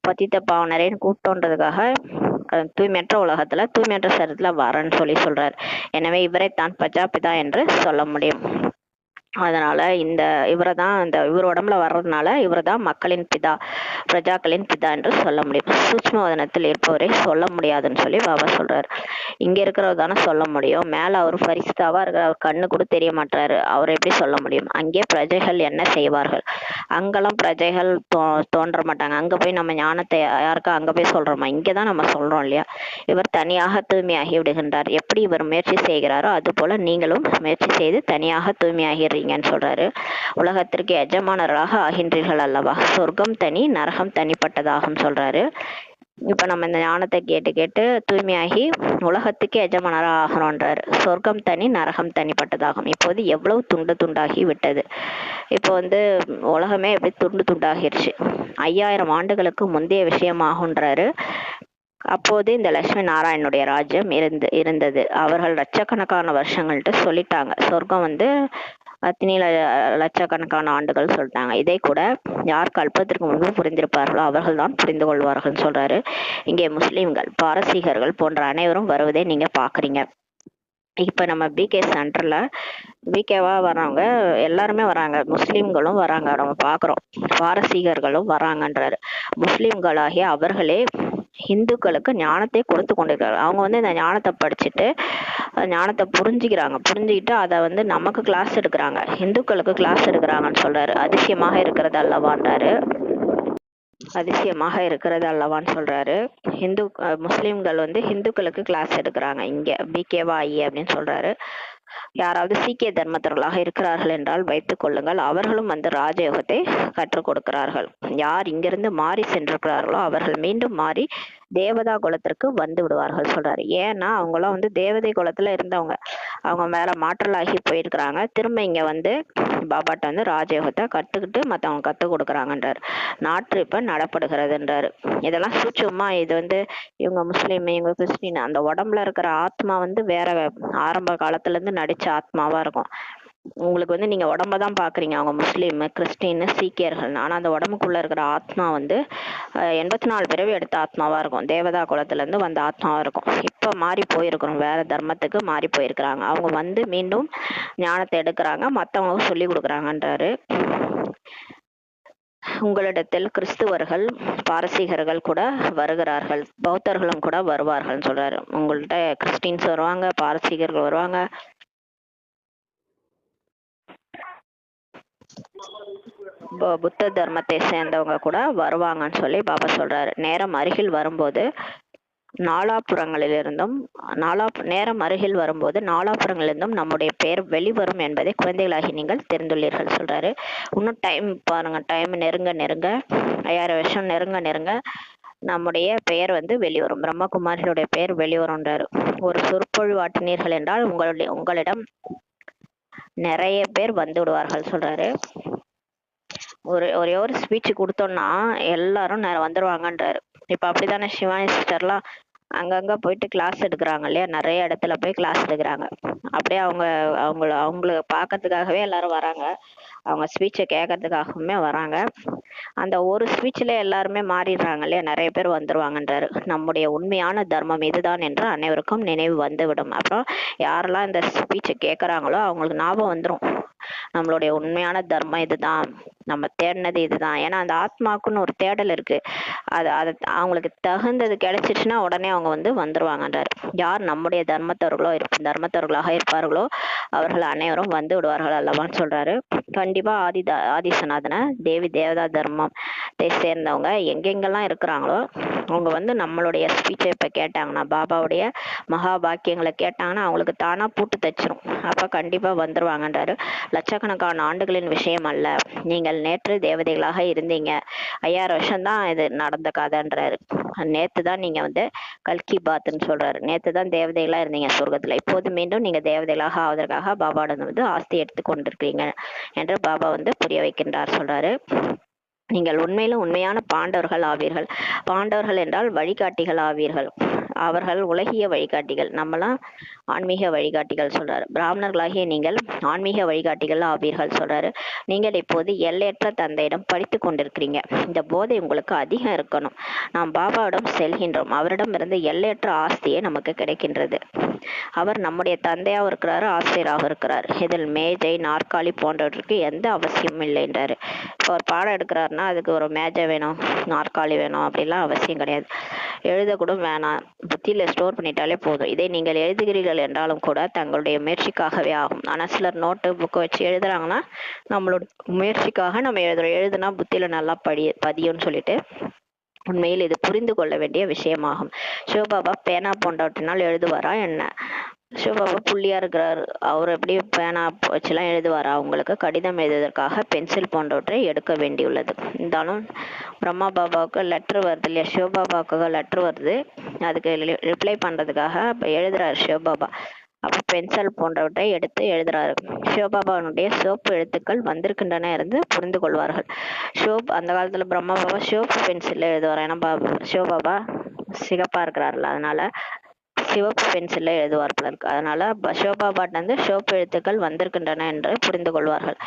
பத்தித்த பாவனரேன்னு கூப்பிட்டோன்றதுக்காக தூய்மையற்ற உலகத்துல தூய்மையற்ற சரீரத்துல வரன்னு சொல்லி சொல்றாரு. எனவே இவரை தான் பிரஜாபிதா என்று சொல்ல முடியும். அதனால இவர் உடம்புல வர்றதுனால இவர் தான் மக்களின் பிதா, பிரஜாக்களின் பிதா என்று சொல்ல முடியும். சூட்சும வதனத்தில் இருப்பவரை சொல்ல முடியாதுன்னு சொல்லி பாபா சொல்றாரு. இங்க இருக்கிறவர் தானே சொல்ல முடியும். மேல அவர் பரிசுத்தாவா இருக்கிற, அவர் கண்ணு கூட தெரிய மாட்டாரு, அவர் எப்படி சொல்ல முடியும்? அங்கே பிரஜைகள் என்ன செய்வார்கள்? அங்கெல்லாம் பிரஜைகள் தோன்ற மாட்டாங்க. அங்க போய் நம்ம ஞானத்தை யாருக்கா அங்க போய் சொல்றோமா? இங்கதான் நம்ம சொல்றோம் இல்லையா? இவர் தனியாக தூய்மையாகி விடுகின்றார். எப்படி இவர் முயற்சி செய்கிறாரோ அது போல நீங்களும் முயற்சி செய்து தனியாக தூய்மையாகிறீங்கன்னு சொல்றாரு. உலகத்திற்கு எஜமானர்களாக ஆகின்றீர்கள் அல்லவா? சொர்க்கம் தனி, நரகம் தனிப்பட்டதாகும் சொல்றாரு. இப்ப நம்ம இந்த ஞானத்தை கேட்டு கேட்டு தூய்மையாகி உலகத்துக்கு எஜமானராக ஆகணும்ன்றாரு. சொர்க்கம் தனி, நரகம் தனிப்பட்டதாகும். இப்போது எவ்வளவு துண்டு துண்டாகி விட்டது. இப்போ உலகமே எப்படி துண்டு துண்டாகிருச்சு. 5000 ஆண்டுகளுக்கு முந்தைய விஷயமாகுன்றாரு. அப்போது இந்த லட்சுமி நாராயணனுடைய ராஜ்யம் இருந்தது. அவர்கள் லட்சக்கணக்கான வருஷங்கள்ட்டு சொல்லிட்டாங்க. சொர்க்கம் அத்தனை லட்சக்கணக்கான ஆண்டுகள் சொல்லிட்டாங்க. இதை கூட யார் கல்பத்திற்கு முன்பு புரிந்திருப்பார்களோ அவர்கள் தான் புரிந்து கொள்வார்கள் சொல்றாரு. இங்கே முஸ்லிம்கள், பாரசீகர்கள் போன்ற அனைவரும் வருவதை நீங்க பாக்குறீங்க. இப்ப நம்ம பிகே சென்டர்ல பிகேவா வர்றவங்க எல்லாருமே வராங்க. முஸ்லிம்களும் வராங்க, நம்ம பாக்குறோம். பாரசீகர்களும் வராங்கன்றாரு. முஸ்லிம்களாகிய அவர்களே இந்துக்களுக்கு ஞானத்தை கொடுத்து கொண்டிருக்காங்க. அவங்க இந்த ஞானத்தை படிச்சுட்டு ஞானத்தை புரிஞ்சுக்கிட்டு அதை நமக்கு கிளாஸ் எடுக்கிறாங்க, இந்துக்களுக்கு கிளாஸ் எடுக்கிறாங்கன்னு சொல்றாரு. அதிசயமாக இருக்கிறது அல்லவான்றாரு. அதிசயமாக இருக்கிறது அல்லவான்னு சொல்றாரு. முஸ்லிம்கள் இந்துக்களுக்கு கிளாஸ் எடுக்கிறாங்க இங்க பிகேவா ஐயே அப்படின்னு சொல்றாரு. யாராவது சீக்கிய தர்மத்தர்களாக இருக்கிறார்கள் என்றால் வைத்துக் கொள்ளுங்கள், அவர்களும் ராஜயோகத்தை கற்றுக் கொடுக்கிறார்கள். யார் இங்கிருந்து மாறி சென்றிருக்கிறார்களோ அவர்கள் மீண்டும் மாறி தேவதா குலத்திற்கு வந்து விடுவார்கள் சொல்றாரு. ஏன்னா அவங்களாம் தேவதை குலத்துல இருந்தவங்க, அவங்க மேல மாற்றலாகி போயிருக்கிறாங்க. திரும்ப இங்க பாபாட்ட ராஜயோகத்தை கத்துக்கிட்டு மத்தவங்க கத்துக் கொடுக்குறாங்கன்றாரு. நாட்டு இப்ப நடப்படுகிறதுன்றாரு. இதெல்லாம் சூட்சமா இது இவங்க முஸ்லீம், இவங்க கிறிஸ்டின், அந்த உடம்புல இருக்கிற ஆத்மா வேற ஆரம்ப காலத்துல இருந்து நடிச்ச ஆத்மாவா இருக்கும். உங்களுக்கு நீங்க உடம்பதான் பாக்குறீங்க, அவங்க முஸ்லீம், கிறிஸ்டின், சீக்கியர்கள். ஆனா அந்த உடம்புக்குள்ள இருக்கிற ஆத்மா 84 பிறவி எடுத்த ஆத்மாவா இருக்கும். தேவதா குலத்துல இருந்து வந்த ஆத்மாவா இருக்கும். இப்ப மாறி போயிருக்கிறோம், வேற தர்மத்துக்கு மாறி போயிருக்கிறாங்க. அவங்க மீண்டும் ஞானத்தை எடுக்கிறாங்க, மத்தவங்க சொல்லி கொடுக்குறாங்கன்றாரு. உங்களிடத்தில் கிறிஸ்துவர்கள், பாரசீகர்கள் கூட வருகிறார்கள், பௌத்தர்களும் கூட வருவார்கள் சொல்றாரு. உங்கள்கிட்ட கிறிஸ்டின்ஸ் வருவாங்க, பாரசீகர்கள் வருவாங்க, புத்த தர்மத்தை சேர்ந்தவங்க கூட வருவாங்கன்னு சொல்லி பாபா சொல்றாரு. நேரம் அருகில் வரும்போது நாலாபுறங்களிலிருந்தும் நம்முடைய பெயர் வெளிவரும் என்பதை குழந்தைகளாகி நீங்கள் தெரிந்துள்ளீர்கள் சொல்றாரு. இன்னும் டைம் பாருங்க, டைம் நெருங்க 5000 வருஷம் நெருங்க நம்முடைய பெயர் வெளிவரும், பிரம்மகுமாரியுடைய பெயர் வெளிவரும்ன்றாரு. ஒரு சொற்பொழிவாட்டினீர்கள் என்றால் உங்களிடம் நிறைய பேர் வந்து விடுவார்கள் சொல்றாரு. ஒரே ஒரு ஸ்பீச் கொடுத்தோம்னா எல்லாரும் வந்துருவாங்கன்றாரு. இப்ப அப்படித்தானே சிவானி சிஸ்டர்லாம் அங்கங்க போயிட்டு கிளாஸ் எடுக்கிறாங்க இல்லையா? நிறைய இடத்துல போய் கிளாஸ் எடுக்கிறாங்க. அப்படியே அவங்கள பார்க்கறதுக்காகவே எல்லாரும் வராங்க, அவங்க ஸ்பீச்சை கேட்கறதுக்காகவுமே வராங்க. அந்த ஒரு ஸ்பீச்ல எல்லாருமே மாறிடுறாங்க இல்லையா? நிறைய பேர் வந்துருவாங்கன்றாரு. நம்முடைய உண்மையான தர்மம் இதுதான் என்று அனைவருக்கும் நினைவு வந்துவிடும். அப்புறம் யாரெல்லாம் இந்த ஸ்பீச்சை கேட்கறாங்களோ அவங்களுக்கு ஞாபகம் வந்துடும், நம்மளுடைய உண்மையான தர்மம் இதுதான், நம்ம தேடினது இதுதான். ஏன்னா அந்த ஆத்மாக்குன்னு ஒரு தேடல் இருக்கு. அது அவங்களுக்கு தகுந்தது கிடைச்சிச்சுன்னா உடனே அவங்க வந்துருவாங்கன்றாரு. யார் நம்முடைய தர்மத்தவர்களாக இருப்பார்களோ அவர்கள் அனைவரும் வந்து விடுவார்கள் அல்லவான்னு சொல்றாரு. கண்டிப்பா ஆதிசநாதன தேவி தேவதா தர்மத்தை சேர்ந்தவங்க எங்கெங்கெல்லாம் இருக்கிறாங்களோ அவங்க நம்மளுடைய ஸ்பீச்சை இப்ப கேட்டாங்கன்னா, பாபாவுடைய மகா பாக்கியங்களை கேட்டாங்கன்னா அவங்களுக்கு தானா பூட்டு தச்சிரும். அப்ப கண்டிப்பா வந்துருவாங்கன்றாரு. லட்சக்கணக்கான ஆண்டுகளின் விஷயம் அல்ல, நீங்கள் நேற்று தேவதைகளாக இருந்தீங்க. 5000 வருஷம்தான் இது நடந்த கதைன்றாரு. நேத்து தான் நீங்க கல்கி பாத்ன்னு சொல்றாரு. நேத்து தான் தேவதைகளா இருந்தீங்க சொர்க்கத்துல, இப்போது மீண்டும் நீங்க தேவதைகளாக ஆவதற்காக பாபாவிடம் ஆஸ்தி எடுத்து கொண்டிருக்கிறீங்க என்று பாபா புரிய வைக்கின்றார் சொல்றாரு. நீங்கள் உண்மையிலும் உண்மையான பாண்டவர்கள் ஆவீர்கள். பாண்டவர்கள் என்றால் வழிகாட்டிகள் ஆவீர்கள். அவர்கள் உலகிய வழிகாட்டிகள், நம்மளாம் ஆன்மீக வழிகாட்டிகள் சொல்றாரு. பிராமணர்களாகிய நீங்கள் ஆன்மீக வழிகாட்டிகள் ஆவீர்கள் சொல்றாரு. நீங்கள் இப்போது எல்லையற்ற தந்தையிடம் படித்து கொண்டிருக்கிறீங்க. இந்த போதை உங்களுக்கு அதிகம் இருக்கணும். நாம் பாபாவிடம் செல்கின்றோம், அவரிடம் இருந்து எல்லையற்ற ஆஸ்தியே நமக்கு கிடைக்கின்றது. அவர் நம்முடைய தந்தையாகவும் இருக்கிறாரு, ஆசிரியராகவும் இருக்கிறார். இதில் மேஜை, நாற்காலி போன்றவற்றுக்கு எந்த அவசியமும் இல்லைன்றாரு. இப்போ ஒரு பாடம் எடுக்கிறாருன்னா அதுக்கு ஒரு மேஜை வேணும், நாற்காலி வேணும் அப்படிலாம் அவசியம் கிடையாது. எழுதக்கூட வேணாம், புத்தியில் ஸ்டோர் பண்ணிட்டாலே போதும். இதை நீங்கள் எழுதுகிறீர்கள் என்றாலும் கூட தங்களுடைய முயற்சிக்காகவே ஆகும். ஆனால் சிலர் நோட்டு புக்கை வச்சு எழுதுறாங்கன்னா நம்மளோட முயற்சிக்காக நம்ம எழுதுனா புத்தியில் நல்லா பதியும்னு சொல்லிட்டு உண்மையில் இது புரிந்து கொள்ள வேண்டிய விஷயமாகும். சிவபாபா பேனா போன்றவற்றினால் எழுதுவாரா என்ன? சிவபாபா புள்ளியா இருக்கிறார், அவர் எப்படி பேனா வச்சுலாம் எழுதுவாரா? அவங்களுக்கு கடிதம் எழுதுவதற்காக பென்சில் போன்றவற்றை எடுக்க வேண்டியுள்ளது. இருந்தாலும் பிரம்மா பாபாவுக்கு லெட்ரு வருது இல்லையா, சிவபாபாவுக்கு லெட்ரு வருது, அதுக்கு ரிப்ளை பண்றதுக்காக எழுதுறாரு சிவபாபா. அப்போ பென்சில் போன்றவற்றை எடுத்து எழுதுறாரு. சிவபாபாவுடைய சிவப்பு எழுத்துக்கள் வந்திருக்கின்றன இருந்து புரிந்து கொள்வார்கள். அந்த காலத்துல பிரம்மா பாபா சிவப்பு பென்சில்ல எழுதுவார். ஏன்னா சிவபாபா சிகப்பா இருக்கிறாருல, அதனால சிவப்பு பென்சில்ல எழுதுவார்கள். அதனால சிவபாபாட்ட இருந்து சிவப்பு எழுத்துக்கள் வந்திருக்கின்றன என்று புரிந்து கொள்வார்கள்.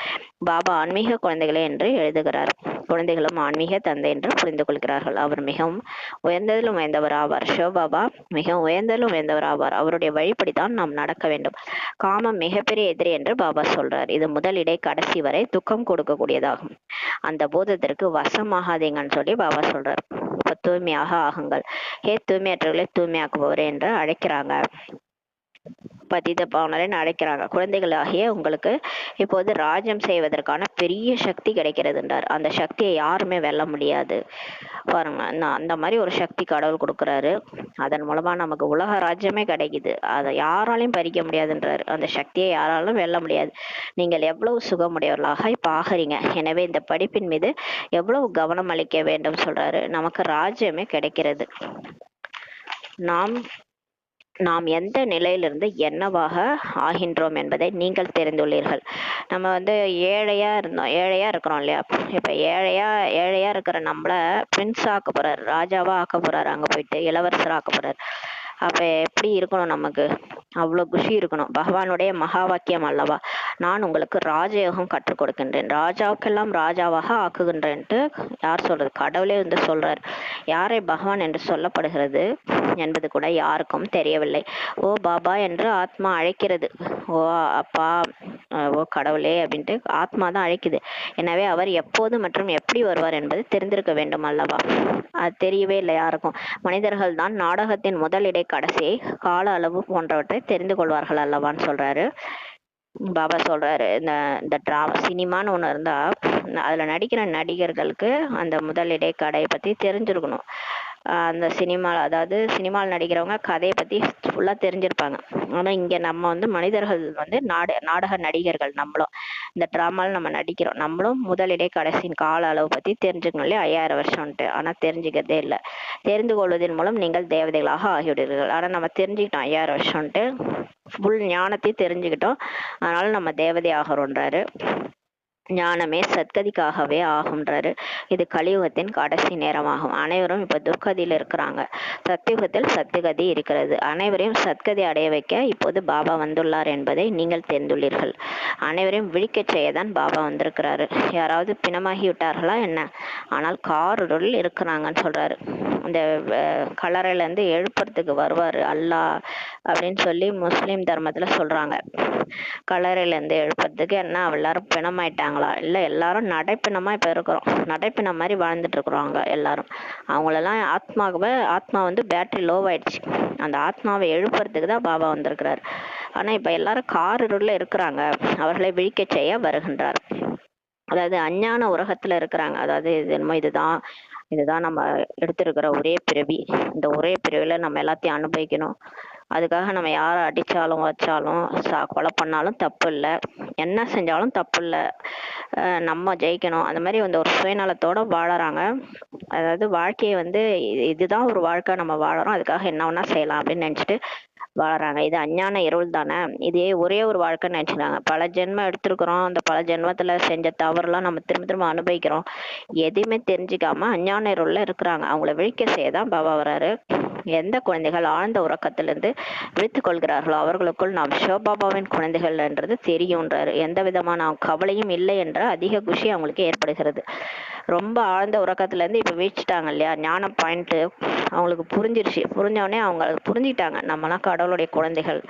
பாபா ஆன்மீக குழந்தைகளே என்று எழுதுகிறார். குழந்தைகளும் ஆன்மீக தந்தை என்று புரிந்து கொள்கிறார்கள். அவர் மிகவும் உயர்ந்ததிலும் உயர்ந்தவர் ஆவார். சிவபாபா மிகவும் உயர்ந்ததிலும் உயர்ந்தவர் ஆவார். அவருடைய வழிபடிதான் நாம் நடக்க வேண்டும். காமம் மிகப்பெரிய எதிரி என்று பாபா சொல்றார். இது முதலிடை கடைசி வரை துக்கம் கொடுக்கக்கூடியதாகும். அந்த போதத்திற்கு வசமாகாதீங்கன்னு சொல்லி பாபா சொல்றார். இப்ப தூய்மையாக ஆகுங்கள், தூய்மையற்றவர்களை தூய்மையாக்குபவரே என்று அழைக்கிறாங்க. பதித பாவனரன் அழைக்கிறாங்க. குழந்தைகளாகிய உங்களுக்கு இப்போது ராஜ்யம் செய்வதற்கான பெரிய சக்தி கிடைக்கிறது என்றார். அந்த சக்தியை யாருமே வெல்ல முடியாது பாருங்க. அந்த மாதிரி ஒரு சக்தி கடவுள் கொடுக்குறாரு. அதன் மூலமா நமக்கு உலக ராஜ்யமே கிடைக்குது. அதை யாராலையும் பறிக்க முடியாதுன்றாரு. அந்த சக்தியை யாராலும் வெல்ல முடியாது. நீங்கள் எவ்வளவு சுகமுடையவர்களாக இப்ப ஆகிறீங்க. எனவே இந்த படிப்பின் மீது எவ்வளவு கவனம் அளிக்க வேண்டும் சொல்றாரு. நமக்கு ராஜ்யமே கிடைக்கிறது. நாம் எந்த நிலையிலிருந்து என்னவாக ஆகின்றோம் என்பதை நீங்கள் தெரிந்துள்ளீர்கள். நம்ம ஏழையா இருக்கிறோம் இல்லையா? இப்ப ஏழையா இருக்கிற நம்மள பிரின்ஸ் ஆக்க போறாரு, ராஜாவா ஆக்க போறாரு, அங்க போயிட்டு இளவரசர் ஆக்க போறாரு. அப்ப எப்படி இருக்கணும்? நமக்கு அவ்வளவு குஷி இருக்கணும். பகவானுடைய மகா வாக்கியம் அல்லவா, நான் உங்களுக்கு ராஜயோகம் கற்றுக் கொடுக்கின்றேன், ராஜாவுக்கெல்லாம் ராஜாவாக ஆக்குகின்றேன்ட்டு யார் சொல்றது? கடவுளே சொல்றாரு. யாரை பகவான் என்று சொல்லப்படுகிறது என்பது கூட யாருக்கும் தெரியவில்லை. ஓ பாபா என்று ஆத்மா அழைக்கிறது. ஓ அப்பா, ஓ கடவுளே அப்படின்ட்டு ஆத்மா தான் அழைக்குது. எனவே அவர் எப்போது மற்றும் எப்படி வருவார் என்பது தெரிந்திருக்க வேண்டும் அல்லவா? அது தெரியவே இல்லை யாருக்கும். மனிதர்கள் தான் நாடகத்தின் முதலிடை கடைசியை கால அளவு போன்றவற்றை தெரிந்து கொள்வார்கள் அல்லவான்னு சொல்றாரு. பாபா சொல்றாரு, இந்த டிராமா சினிமான்னு ஒண்ணு இருந்தா அதுல நடிக்கிற நடிகர்களுக்கு அந்த முதலிடை கடை பத்தி தெரிஞ்சிருக்கணும். அந்த அதாவது சினிமாவில் நடிக்கிறவங்க கதையை பத்தி ஃபுல்லா தெரிஞ்சிருப்பாங்க. ஆனா இங்க நம்ம மனிதர்கள் நாடக நடிகர்கள். நம்மளும் இந்த டிராமால நம்ம நடிக்கிறோம். நம்மளும் முதலிடை கடைசியின் கால அளவு பத்தி தெரிஞ்சுக்கணும் இல்லையா? 5000 வருஷம்ட்டு. ஆனா தெரிஞ்சுக்கிறதே இல்லை. தெரிந்து கொள்வதன் மூலம் நீங்கள் தேவதைகளாக ஆகிவிடுவீர்கள். ஆனா நம்ம தெரிஞ்சுக்கிட்டோம் 5000 வருஷம்ட்டு, ஃபுல் ஞானத்தையும் தெரிஞ்சுக்கிட்டோம். அதனால நம்ம தேவதை ஆகிறோன்றாரு. ஞானமே சத்கதிக்காகவே ஆகும்ன்றாரு. இது கலியுகத்தின் கடைசி நேரமாகும். அனைவரும் இப்ப துர்கதியில் இருக்கிறாங்க. சத்தியுகத்தில் சத்தியகதி இருக்கிறது. அனைவரையும் சத்கதி அடைய வைக்க இப்போது பாபா வந்துள்ளார் என்பதை நீங்கள் தெரிந்துள்ளீர்கள். அனைவரையும் விழிக்க செய்யதான் பாபா வந்திருக்கிறாரு. யாராவது பிணமாகி விட்டார்களா என்ன? ஆனால் காருள் இருக்கிறாங்கன்னு சொல்றாரு. இந்த கல்லறையில இருந்து எழுப்புறதுக்கு வருவாரு அல்லாஹ் அப்படின்னு சொல்லி முஸ்லிம் தர்மத்துல சொல்றாங்க. கல்லறையில இருந்து எழுப்புறதுக்கு என்ன எல்லாரும் பிணமாயிட்டாங்களா? இல்ல எல்லாரும் நடைப்பிணமா இப்ப இருக்கிறோம். நடைப்பிணம் மாதிரி வாழ்ந்துட்டு இருக்கிறோம் எல்லாரும். அவங்களெல்லாம் ஆத்மா பேட்டரி லோ ஆயிடுச்சு. அந்த ஆத்மாவை எழுப்புறதுக்கு தான் பாபா வந்திருக்கிறாரு. ஆனா இப்ப எல்லாரும் காருள்ள இருக்கிறாங்க. அவர்களை விழிக்க செய்ய வருகின்றார். அதாவது அஞ்ஞான உலகத்துல இருக்கிறாங்க. அதாவது இதுதான் நம்ம எடுத்திருக்கிற ஒரே பிறவி. இந்த ஒரே பிறவில நம்ம எல்லாத்தையும் அனுபவிக்கணும். அதுக்காக நம்ம யாரை அடிச்சாலும் வச்சாலும் கொலை பண்ணாலும் தப்பு இல்லை, என்ன செஞ்சாலும் தப்பு இல்லை, நம்ம ஜெயிக்கணும். அந்த மாதிரி ஒரு சுயநலத்தோட வாழறாங்க. அதாவது வாழ்க்கையை இதுதான் ஒரு வாழ்க்கை, நம்ம வாழறோம், அதுக்காக என்ன வேணா செய்யலாம் அப்படின்னு நினைச்சிட்டு வாழறாங்க. இது அஞ்ஞான இருள் தானே. இதே ஒரே ஒரு வாழ்க்கைன்னு நினைச்சுக்கிறாங்க. பல ஜென்மம் எடுத்திருக்கிறோம். அந்த பல ஜென்மத்துல செஞ்ச தவறுலாம் நம்ம திரும்ப அனுபவிக்கிறோம். எதையுமே தெரிஞ்சுக்காம அஞ்ஞான இருள்ல இருக்கிறாங்க. அவங்கள விழிக்க செய்யதான் பாபா வராரு. எந்த குழந்தைகள் ஆழ்ந்த உறக்கத்திலிருந்து விழித்துக் கொள்கிறார்களோ அவர்களுக்குள் நாம் சிவபாபாவின் குழந்தைகள் என்றது தெரியும்ன்றாரு. எந்த விதமான கவலையும் இல்லை என்ற அதிக குஷி அவங்களுக்கு ஏற்படுகிறது. ரொம்ப ஆழ்ந்த உறக்கத்துல இருந்து இப்ப வீழ்ச்சிட்டாங்க இல்லையா, ஞான பாயிண்ட் அவங்களுக்கு புரிஞ்சிருச்சு. புரிஞ்ச உடனே அவங்க புரிஞ்சுக்கிட்டாங்க, நம்மலாம் கடவுளுடைய குழந்தைகள்,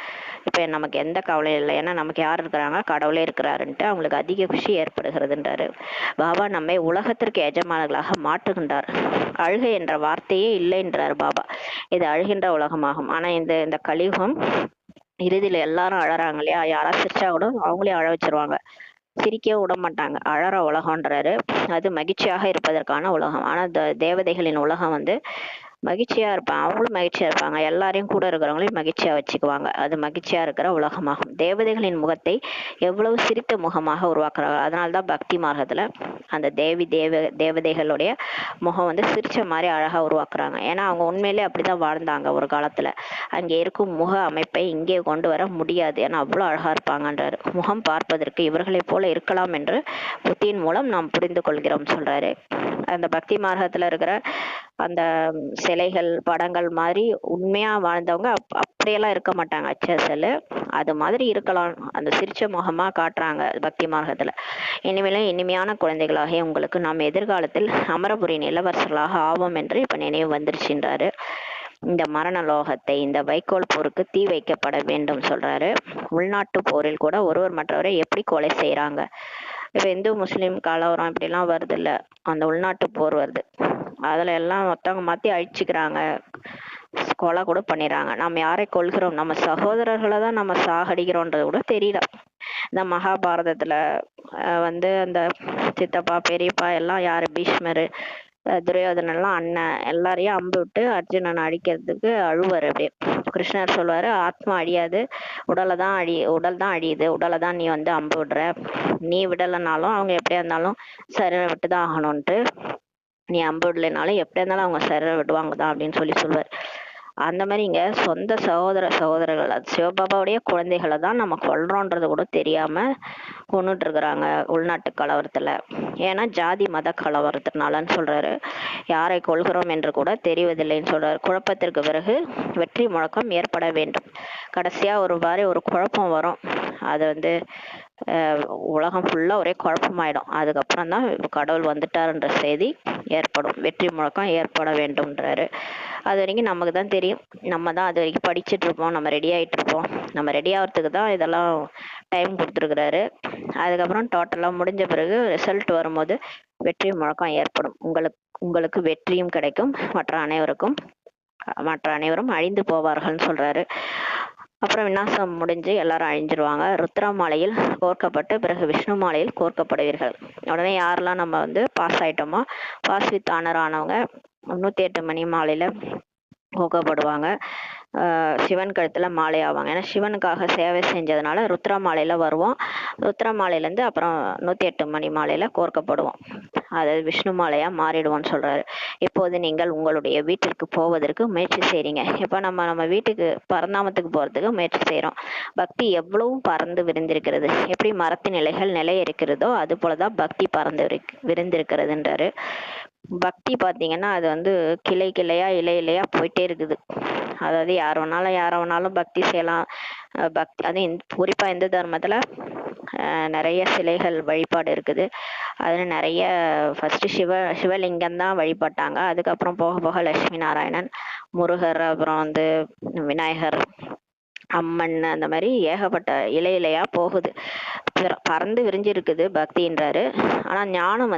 இப்ப நமக்கு எந்த கவலையும் இல்லை, ஏன்னா நமக்கு யார் இருக்கிறாங்க, கடவுளே இருக்கிறாருன்ட்டு அவங்களுக்கு அதிக குஷி ஏற்படுகிறதுன்றாரு. பாபா நம்மை உலகத்திற்கு எஜமானர்களாக மாற்றுகின்றார். அழுகை என்ற வார்த்தையே இல்லைன்றார் பாபா. இது அழுகின்ற உலகமாகும். ஆனா இந்த இந்த கலியுகம் இறுதியில எல்லாரும் அழறாங்க இல்லையா, யாராவது சிரிச்சா கூட அவங்களே அழ வச்சிருவாங்க, சிரிக்கவே விட மாட்டாங்க. அழற உலகம்ன்றாரு. அது மகிழ்ச்சியாக இருப்பதற்கான உலகம். ஆனா தேவதைகளின் உலகம் வந்து மகிழ்ச்சியா இருப்பாங்க, அவங்களும் மகிழ்ச்சியா இருப்பாங்க, எல்லாரையும் கூட இருக்கிறவங்களையும் மகிழ்ச்சியா வச்சுக்குவாங்க. அது மகிழ்ச்சியா இருக்கிற உலகமாகும். தேவதைகளின் முகத்தை எவ்வளவு சிரித்த முகமாக உருவாக்குறாங்க. அதனால்தான் பக்தி மார்க்கத்துல அந்த தேவதைகளுடைய முகம் வந்து சிரிச்ச மாதிரி அழகா உருவாக்குறாங்க. ஏன்னா அவங்க உண்மையிலே அப்படிதான் வாழ்ந்தாங்க ஒரு காலத்துல. அங்கே இருக்கும் முக அமைப்பை இங்கே கொண்டு வர முடியாது, ஏன்னா அவ்வளவு அழகா இருப்பாங்கன்றாரு. முகம் பார்ப்பதற்கு இவர்களைப் போல இருக்கலாம் என்று புத்தியின் மூலம் நாம் புரிந்து கொள்கிறோம் சொல்றாரு. அந்த பக்தி மார்க்கத்துல இருக்கிற அந்த சிலைகள் படங்கள் மாதிரி உண்மையா வாழ்ந்தவங்க அப்படியெல்லாம் இருக்க மாட்டாங்க, அச்சசல் அது மாதிரி இருக்கலாம். அந்த சிரிச்ச முகமா காட்டுறாங்க பக்தி மார்க்கத்துல. இனிமேலும் இனிமையான குழந்தைகளாக உங்களுக்கு நாம் எதிர்காலத்தில் அமரபுரியின் இளவரசர்களாக ஆவோம் என்று இப்ப நினைவு வந்துருச்சுன்றாரு. இந்த மரண லோகத்தை, இந்த வைக்கோல் போருக்கு தீ வைக்கப்பட வேண்டும் சொல்றாரு. உள்நாட்டு போரில் கூட ஒருவர் மற்றவரை எப்படி கொலை செய்யறாங்க. இப்ப இந்து முஸ்லீம் கலவரம் இப்படிலாம் வருது இல்ல, அந்த உள்நாட்டு போர் வருது, அதுல எல்லாம் மொத்தவங்க மாத்தி அழிச்சுக்கிறாங்க, கொலை கூட பண்ணிடுறாங்க. நம்ம யாரை கொள்கிறோம், நம்ம சகோதரர்களை தான் நம்ம சாகடிக்கிறோன்றது கூட தெரியல. இந்த மகாபாரதத்துல வந்து அந்த சித்தப்பா பெரியப்பா எல்லாம் யாரு, பீஷ்மரு துரியோதனன் எல்லாம் அண்ணன் எல்லாரையும் அம்பு விட்டு அர்ஜுனனை அழிக்கிறதுக்கு அழுவாரு. அப்படியே கிருஷ்ணர் சொல்லுவாரு, ஆத்மா அழியாது, உடல் தான் அழியுது, உடலை தான் நீ வந்து அம்பு விடுற, நீ விடலைனாலும் அவங்க எப்படியா இருந்தாலும் சரி விட்டுதான் ஆகணும்ன்ட்டு, நீ அம்பு விடலைனாலும் எப்படியா இருந்தாலும் அவங்க சரி விடுவாங்க தான் அப்படின்னு சொல்லுவார். அந்த மாதிரி இங்க சொந்த சகோதரர்கள், அது சிவபாபாவுடைய குழந்தைகளை தான் நம்ம கொல்றோன்றது கூட தெரியாம கொண்டுட்டு இருக்கிறாங்க உள்நாட்டு கலவரத்துல. ஏன்னா ஜாதி மத கலவரத்தினாலன்னு சொல்றாரு. யாரை கொள்கிறோம் என்று கூட தெரிவதில்லைன்னு சொல்றாரு. குழப்பத்திற்கு பிறகு வெற்றி முழக்கம் ஏற்பட வேண்டும். கடைசியா ஒரு குழப்பம் வரும், அது வந்து உலகம் ஃபுல்லா ஒரே குழப்பமாயிடும். அதுக்கப்புறம் தான் கடவுள் வந்துட்டாருன்ற செய்தி ஏற்படும், வெற்றி முழக்கம் ஏற்பட வேண்டும்ன்றாரு. அது வரைக்கும் நமக்கு தான் தெரியும், நம்ம தான் அது வரைக்கும் படிச்சுட்டு இருப்போம், நம்ம ரெடி ஆகிட்டு இருப்போம். நம்ம ரெடி ஆகிறதுக்கு தான் இதெல்லாம் டைம் கொடுத்துருக்குறாரு. அதுக்கப்புறம் டோட்டலாக முடிஞ்ச பிறகு ரிசல்ட் வரும்போது வெற்றி முழக்கம் ஏற்படும். உங்களுக்கு வெற்றியும் கிடைக்கும், மற்ற அனைவரும் அழிந்து போவார்கள்னு சொல்றாரு. அப்புறம் விநாசம் முடிஞ்சு எல்லாரும் அழிஞ்சிருவாங்க. ருத்ரா மாலையில் கோர்க்கப்பட்டு பிறகு விஷ்ணு மாலையில் கோர்க்கப்படுவீர்கள். உடனே யாரெல்லாம் நம்ம வந்து பாஸ் ஆயிட்டோமோ, பாஸ் வித் ஆனர் ஆனவங்க 108 மணி மாலையில கோக்கப்படுவாங்க. சிவன் கழுத்துல மாலை ஆவாங்க. ஏன்னா சிவனுக்காக சேவை செஞ்சதுனால ருத்ரா மாலையில வருவோம். ருத்ரா மாலையிலேருந்து அப்புறம் 108 மணி மாலையில கோர்க்கப்படுவோம், அதாவது விஷ்ணு மாலையா மாறிடுவோம்னு சொல்றாரு. இப்போது நீங்கள் உங்களுடைய வீட்டிற்கு போவதற்கு முயற்சி செய்றீங்க. இப்ப நம்ம வீட்டுக்கு பரந்தாமத்துக்கு போறதுக்கு முயற்சி செய்யறோம். பக்தி எவ்வளவு பறந்து விரிந்திருக்கிறது. எப்படி மரத்தின் இலைகள் நிலைய இருக்கிறதோ அது போலதான் பக்தி பறந்து விரிந்திருக்கிறதுன்றாரு. பக்தி பாத்தீங்கன்னா அது வந்து கிளை கிளையா இலை இலையா போயிட்டே இருக்குது. அதாவது யார் வேணாலும் பக்தி செய்யலாம். பக்தி அது குறிப்பா இந்து தர்மத்துல நிறைய சிலைகள் வழிபாடு இருக்குது. அதுல நிறைய ஃபர்ஸ்ட் சிவலிங்கம் தான் வழிபட்டாங்க. அதுக்கப்புறம் போக போக லட்சுமி நாராயணன், முருகர், அப்புறம் வந்து விநாயகர், அம்மன், அந்த மாதிரி ஏகப்பட்ட இலையா போகுது, பறந்து விரிஞ்சு இருக்குது பக்தின்றாரு. ஆனா ஞானம்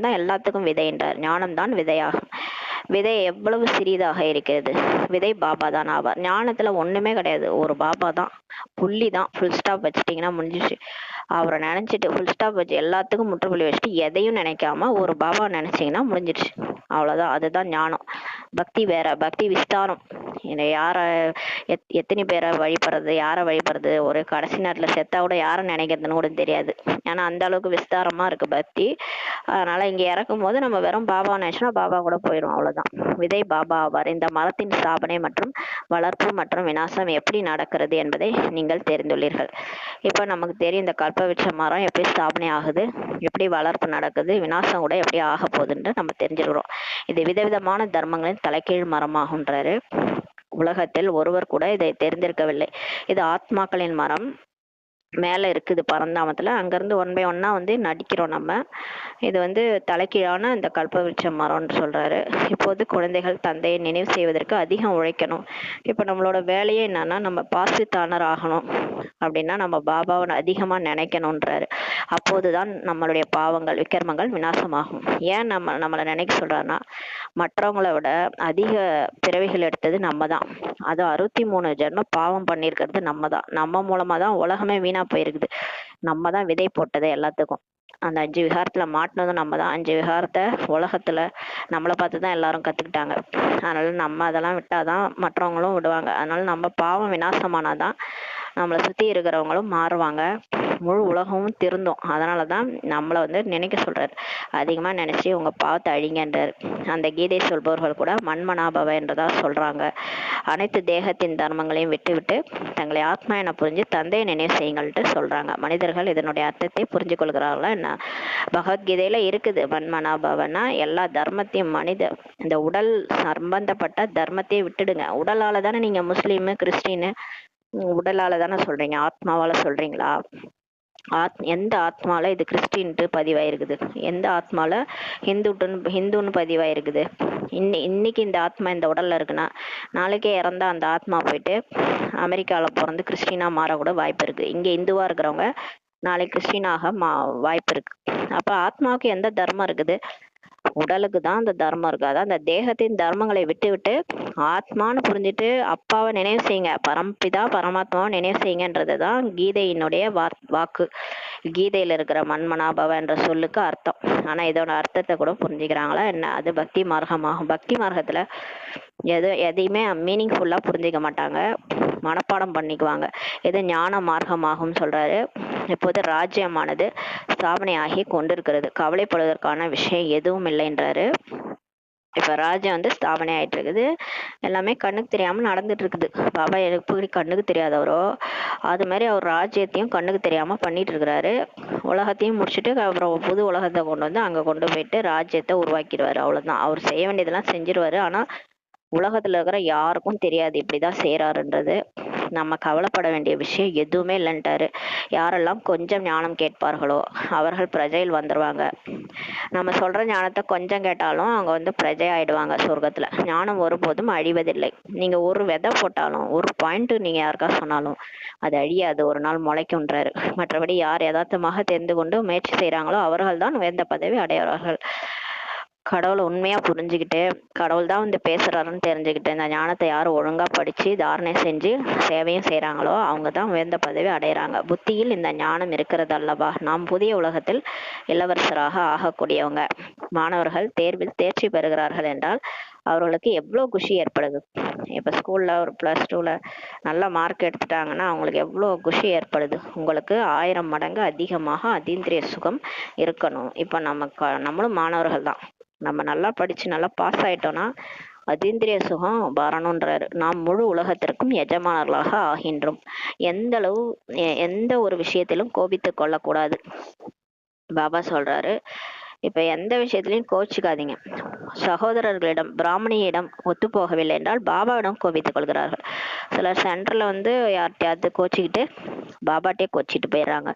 தான் எல்லாத்துக்கும் விதைன்றார். ஞானம் தான் விதையாகும். விதை எவ்வளவு சிறிதாக இருக்கிறது. விதை பாபா தான் ஆவார். ஞானத்துல ஒண்ணுமே கிடையாது, ஒரு பாபா தான், புள்ளி தான், ஃபுல் ஸ்டாப் வச்சுட்டீங்கன்னா முடிஞ்சிச்சு. அவரை நினைச்சிட்டு ஃபுல் ஸ்டாப் வச்சு எல்லாத்துக்கும் முற்றுப்புள்ளி வச்சுட்டு எதையும் நினைக்காம ஒரு பாபா நினைச்சீங்கன்னா முடிஞ்சிருச்சு, அவ்வளவுதான். அதுதான் ஞானம். பக்தி வேற, பக்தி விஸ்தாரம். யார எத்தனை பேரை வழிபடுறது, யாரை வழிபடுறது, ஒரு கடைசி நேரத்துல செத்தா கூட யாரை நினைக்கிறதுன்னு கூட தெரியாது. ஏன்னா அந்த அளவுக்கு விஸ்தாரமா இருக்கு பக்தி. அதனால இங்க இறக்கும் போது நம்ம வெறும் பாபா நினைச்சோம்னா பாபா கூட போயிடும், அவ்வளவுதான். விதை பாபா ஆவார். இந்த மரத்தின் ஸ்தாபனை மற்றும் வளர்ப்பு மற்றும் விநாசம் எப்படி நடக்கிறது என்பதை நீங்கள் தெரிந்துள்ளீர்கள். இப்ப நமக்கு தெரியும் இந்த கல்பவிருட்ச மரம் எப்படி ஸ்தாபனை ஆகுது, எப்படி வளர்ப்பு நடக்குது, விநாசம் கூட எப்படி ஆக போகுதுன்னு நம்ம தெரிஞ்சுக்கிறோம். இது விதவிதமான தர்மங்களின் தலைகீழ் மரமாகுன்றாரு. உலகத்தில் ஒருவர் கூட இதை தெரிந்திருக்கவில்லை. இது ஆத்மாக்களின் மரம். மேலே இருக்குது பரந்தாமத்தில். அங்கேருந்து 1 பை 1 வந்து நடிக்கிறோம் நம்ம. இது வந்து தலைக்கீழான இந்த கல்பவருட்ச மரம்னு சொல்கிறாரு. இப்போது குழந்தைகள் தந்தையை நினைவு செய்வதற்கு அதிகம் உழைக்கணும். இப்போ நம்மளோட வேலையே என்னன்னா, நம்ம பாசித்தானர் ஆகணும் அப்படின்னா நம்ம பாபாவை அதிகமாக நினைக்கணுன்றாரு. அப்போது தான் நம்மளுடைய பாவங்கள் விக்கிரமங்கள் விநாசமாகும். ஏன் நம்மளை நினைக்க சொல்கிறாருன்னா, மற்றவங்கள விட அதிக பிறவிகள் எடுத்தது நம்ம தான். அது 63 ஜென்ம பாவம் பண்ணியிருக்கிறது நம்ம தான். நம்ம மூலமாக தான் உலகமே வீணாக போயிருக்குது. நம்ம தான் விதை போட்டது எல்லாத்துக்கும். அந்த 5 விகாரத்துல மாட்டினதும் நம்ம தான். 5 விகாரத்தை உலகத்துல நம்மளை பார்த்து தான் எல்லாரும் கத்துக்கிட்டாங்க. அதனால நம்ம அதெல்லாம் விட்டாதான் மற்றவங்களும் விடுவாங்க. அதனால நம்ம பாவம் விநாசமானாதான் நம்மளை சுத்தி இருக்கிறவங்களும் மாறுவாங்க, முழு உலகமும் திருந்தும். அதனாலதான் நம்மளை வந்து நினைக்க சொல்றாரு. அதிகமா நினைச்சு உங்க பாவத்தை அழிங்கன்றாரு. அந்த கீதை சொல்பவர்கள் கூட மண்மனாபவ என்றதா சொல்றாங்க. அனைத்து தேகத்தின் தர்மங்களையும் விட்டுவிட்டு தங்களை ஆத்மா என புரிஞ்சு தந்தையை நினைவு செய்யுங்கள்ட்டு சொல்றாங்க. மனிதர்கள் இதனுடைய அர்த்தத்தை புரிஞ்சு கொள்கிறார்களா என்ன? பகவத்கீதையில இருக்குது, மண்மனாபவனா எல்லா தர்மத்தையும் இந்த உடல் சம்பந்தப்பட்ட தர்மத்தையே விட்டுடுங்க. உடலால தானே நீங்க முஸ்லீமு கிறிஸ்டின்னு உடலால தானே சொல்றீங்க, ஆத்மாவால சொல்றீங்களா? எந்த ஆத்மால இது கிறிஸ்டின்ட்டு பதிவாயிருக்குது? எந்த ஆத்மால ஹிந்துன்னு பதிவாயிருக்குது? இன்னைக்கு இந்த ஆத்மா இந்த உடல்ல இருக்குன்னா நாளைக்கே இறந்தா அந்த ஆத்மா போயிட்டு அமெரிக்கால பிறந்து கிறிஸ்டினா மாறக்கூட வாய்ப்பு இருக்கு. இங்க இந்துவா இருக்கிறவங்க நாளைக்கு கிறிஸ்டினாக வாய்ப்பு இருக்கு. அப்ப ஆத்மாவுக்கு எந்த தர்மம் இருக்குது? உடலுக்கு தான் அந்த தர்மம் இருக்கு. அதான் அந்த தேகத்தின் தர்மங்களை விட்டு விட்டு ஆத்மான்னு புரிஞ்சுட்டு அப்பாவை நினைவு செய்யுங்க, பரம்பிதா பரமாத்மாவை நினைவு செய்யுங்கன்றதுதான் கீதையினுடைய வாக்கு. கீதையில இருக்கிற மண்மனாபவ என்ற சொல்லுக்கு அர்த்தம். ஆனா இதோட அர்த்தத்தை கூட புரிஞ்சுக்கிறாங்களா என்ன? அது பக்தி மார்க்கமாகும். பக்தி மார்க்கத்துல எதையுமே மீனிங்ஃபுல்லா புரிஞ்சிக்க மாட்டாங்க, மனப்பாடம் பண்ணிக்குவாங்க. இது ஞான மார்க்கமாகும் சொல்றாரு. இப்போது ராஜ்யமானது ஸ்தாபனையாகி கொண்டிருக்கிறது, கவலைப்படுவதற்கான விஷயம் எதுவும் இல்லைன்றாரு. இப்ப ராஜ்யம் வந்து ஸ்தாபனை ஆயிட்டு இருக்குது, எல்லாமே கண்ணுக்கு தெரியாம நடந்துட்டு இருக்குது. பாபா எப்படி கண்ணுக்கு தெரியாதவரோ அது மாதிரி அவர் ராஜ்யத்தையும் கண்ணுக்கு தெரியாம பண்ணிட்டு இருக்கிறாரு. உலகத்தையும் முடிச்சுட்டு அப்புறம் புது உலகத்தை கொண்டு வந்து அங்க கொண்டு போயிட்டு ராஜ்யத்தை உருவாக்கிடுவாரு. அவ்வளவுதான். அவர் செய்ய வேண்டியதெல்லாம் செஞ்சிருவாரு. ஆனா உலகத்துல இருக்கிற யாருக்கும் தெரியாது இப்படிதான் செய்யறாருன்றது. நம்ம கவலைப்பட வேண்டிய விஷயம் எதுவுமே இல்லைன்ட்டாரு. யாரெல்லாம் கொஞ்சம் ஞானம் கேட்பார்களோ அவர்கள் பிரஜையில் வந்துருவாங்க. நம்ம சொல்ற ஞானத்தை கொஞ்சம் கேட்டாலும் அவங்க வந்து பிரஜை ஆயிடுவாங்க சொர்க்கத்துல. ஞானம் ஒருபோதும் அழிவதில்லை. நீங்க ஒரு விதை போட்டாலும் ஒரு பாயிண்ட் நீங்க யாருக்கா சொன்னாலும் அது அழியாது, ஒரு நாள் முளைக்கும்ன்றாரு. மற்றபடி யார் யதார்த்தமாக தெரிந்து கொண்டு முயற்சி செய்யறாங்களோ அவர்கள் தான் உயர்ந்த பதவி அடைவார்கள். கடவுளை உண்மையா புரிஞ்சுக்கிட்டு கடவுள் தான் வந்து பேசுறாருன்னு தெரிஞ்சுக்கிட்டு இந்த ஞானத்தை யாரும் ஒழுங்கா படிச்சு தாரணை செஞ்சு சேவையும் செய்யறாங்களோ அவங்க தான் உயர்ந்த பதவி அடைகிறாங்க. புத்தியில் இந்த ஞானம் இருக்கிறது அல்லவா? நாம் புதிய உலகத்தில் இளவரசராக ஆகக்கூடியவங்க. மாணவர்கள் தேர்வில் தேர்ச்சி பெறுகிறார்கள் என்றால் அவர்களுக்கு எவ்வளோ குஷி ஏற்படுது. இப்போ ஸ்கூல்ல ஒரு +2ல நல்ல மார்க் எடுத்துட்டாங்கன்னா அவங்களுக்கு எவ்வளோ குஷி ஏற்படுது. உங்களுக்கு 1000 மடங்கு அதிகமாக அதீந்திரிய சுகம் இருக்கணும். இப்போ நம்மளும் மாணவர்கள் தான். நம்ம நல்லா படிச்சு நல்லா பாஸ் ஆயிட்டோம்னா அதீந்திரிய சுகம் வரணுன்றாரு. நாம் முழு உலகத்திற்கும் எஜமானர்களாக ஆகின்றோம். எந்த ஒரு விஷயத்திலும் கோபித்துக் கொள்ளக்கூடாது பாபா சொல்றாரு. இப்ப எந்த விஷயத்திலையும் கோச்சிக்காதீங்க. சகோதரர்களிடம் பிராமணியிடம் ஒத்து போகவில்லை என்றால் பாபாவிடம் கோபித்துக் கொள்கிறார்கள். சிலர் சென்டர்ல வந்து யார்கிட்டயாவது கோச்சிக்கிட்டு பாபாட்டே கோச்சிட்டு போயிடுறாங்க.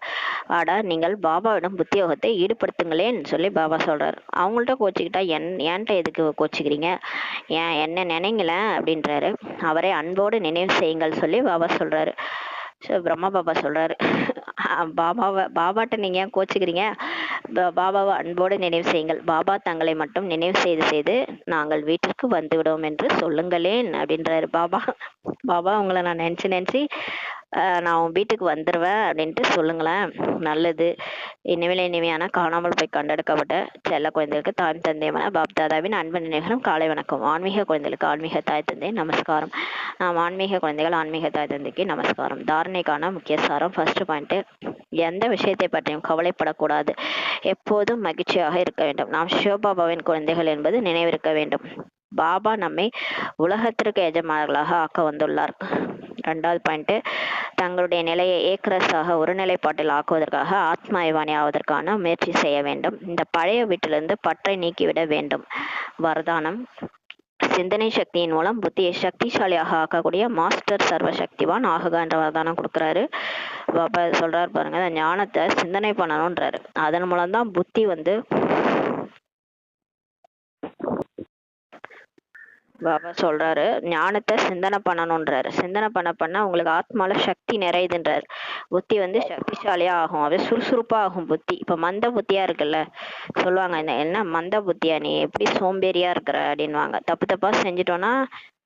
ஆடா நீங்கள் பாபாவிடம் புத்தியோகத்தை ஈடுபடுத்துங்களேன்னு சொல்லி பாபா சொல்றாரு. அவங்கள்ட்ட கோச்சிக்கிட்டா ஏன்ட்ட எதுக்கு கோச்சிக்கிறீங்க, ஏன் என்ன நினைங்களேன் அப்படின்றாரு. அவரை அன்போடு நினைவு செய்யுங்கள் சொல்லி பாபா சொல்றாரு. பிரம்மா பாபா சொல்றாரு, பாபாட்ட நீங்க ஏன் கோச்சுக்கிறீங்க, பாபாவை அன்போடு நினைவு செய்யுங்கள். பாபா தங்களை மட்டும் நினைவு செய்து செய்து நாங்கள் வீட்டிற்கு வந்து விடுவோம் என்று சொல்லுங்களேன் அப்படின்றாரு பாபா. பாபா உங்களை நான் நினைச்சு நான் உன் வீட்டுக்கு வந்துடுவேன் அப்படின்ட்டு சொல்லுங்களேன், நல்லது. இனிமேல் இனிமையான காணாமல் போய் கண்டெடுக்கப்பட்ட செல்ல குழந்தைகளுக்கு தாய் தந்தையமான பாப் தாதாவின் அன்பு நினைவுகளும் காலை வணக்கம். ஆன்மீக குழந்தைகளுக்கு ஆன்மீக தாய் தந்தை நமஸ்காரம். நாம் ஆன்மீக குழந்தைகள் ஆன்மீக தாய் தந்தைக்கு நமஸ்காரம். தாரணைக்கான முக்கிய சாரம். ஃபர்ஸ்ட் பாயிண்ட், எந்த விஷயத்தை பற்றியும் கவலைப்படக்கூடாது, எப்போதும் மகிழ்ச்சியாக இருக்க வேண்டும். நாம் சிவபாபாவின் குழந்தைகள் என்பது நினைவிருக்க வேண்டும். பாபா நம்மை உலகத்திற்கு எஜமானர்களாக ஆக்க வந்துள்ளார். 2வது பாயிண்ட், தங்களுடைய நிலையை ஏக்ரஸாக ஒருநிலைப்பாட்டில் ஆக்குவதற்காக ஆத்மா அபிமானி ஆவதற்கான முயற்சி செய்ய வேண்டும். இந்த பழைய வீட்டிலிருந்து பற்றை நீக்கிவிட வேண்டும். வரதானம், சிந்தனை சக்தியின் மூலம் புத்தியை சக்திசாலியாக ஆக்கக்கூடிய மாஸ்டர் சர்வசக்திவான் ஆகுகன்ற வரதானம் கொடுக்குறாரு. பாபா சொல்றாரு பாருங்க, அந்த ஞானத்தை சிந்தனை பண்ணணும்ன்றாரு. அதன் மூலம்தான் புத்தி வந்து பாபா சொல்றாரு ஞானத்தை சிந்தனை பண்ணணும்ன்றாரு. சிந்தனை பண்ண உங்களுக்கு ஆத்மால சக்தி நிறையுதுன்றாரு. புத்தி வந்து சக்திசாலியா ஆகும், அது சுறுசுறுப்பா ஆகும். புத்தி இப்ப மந்த புத்தியா இருக்குல்ல, சொல்லுவாங்க என்ன மந்த புத்தியா, நீ எப்படி சோம்பேறியா இருக்கிற அப்படின்வாங்க. தப்பு தப்பா செஞ்சுட்டோம்னா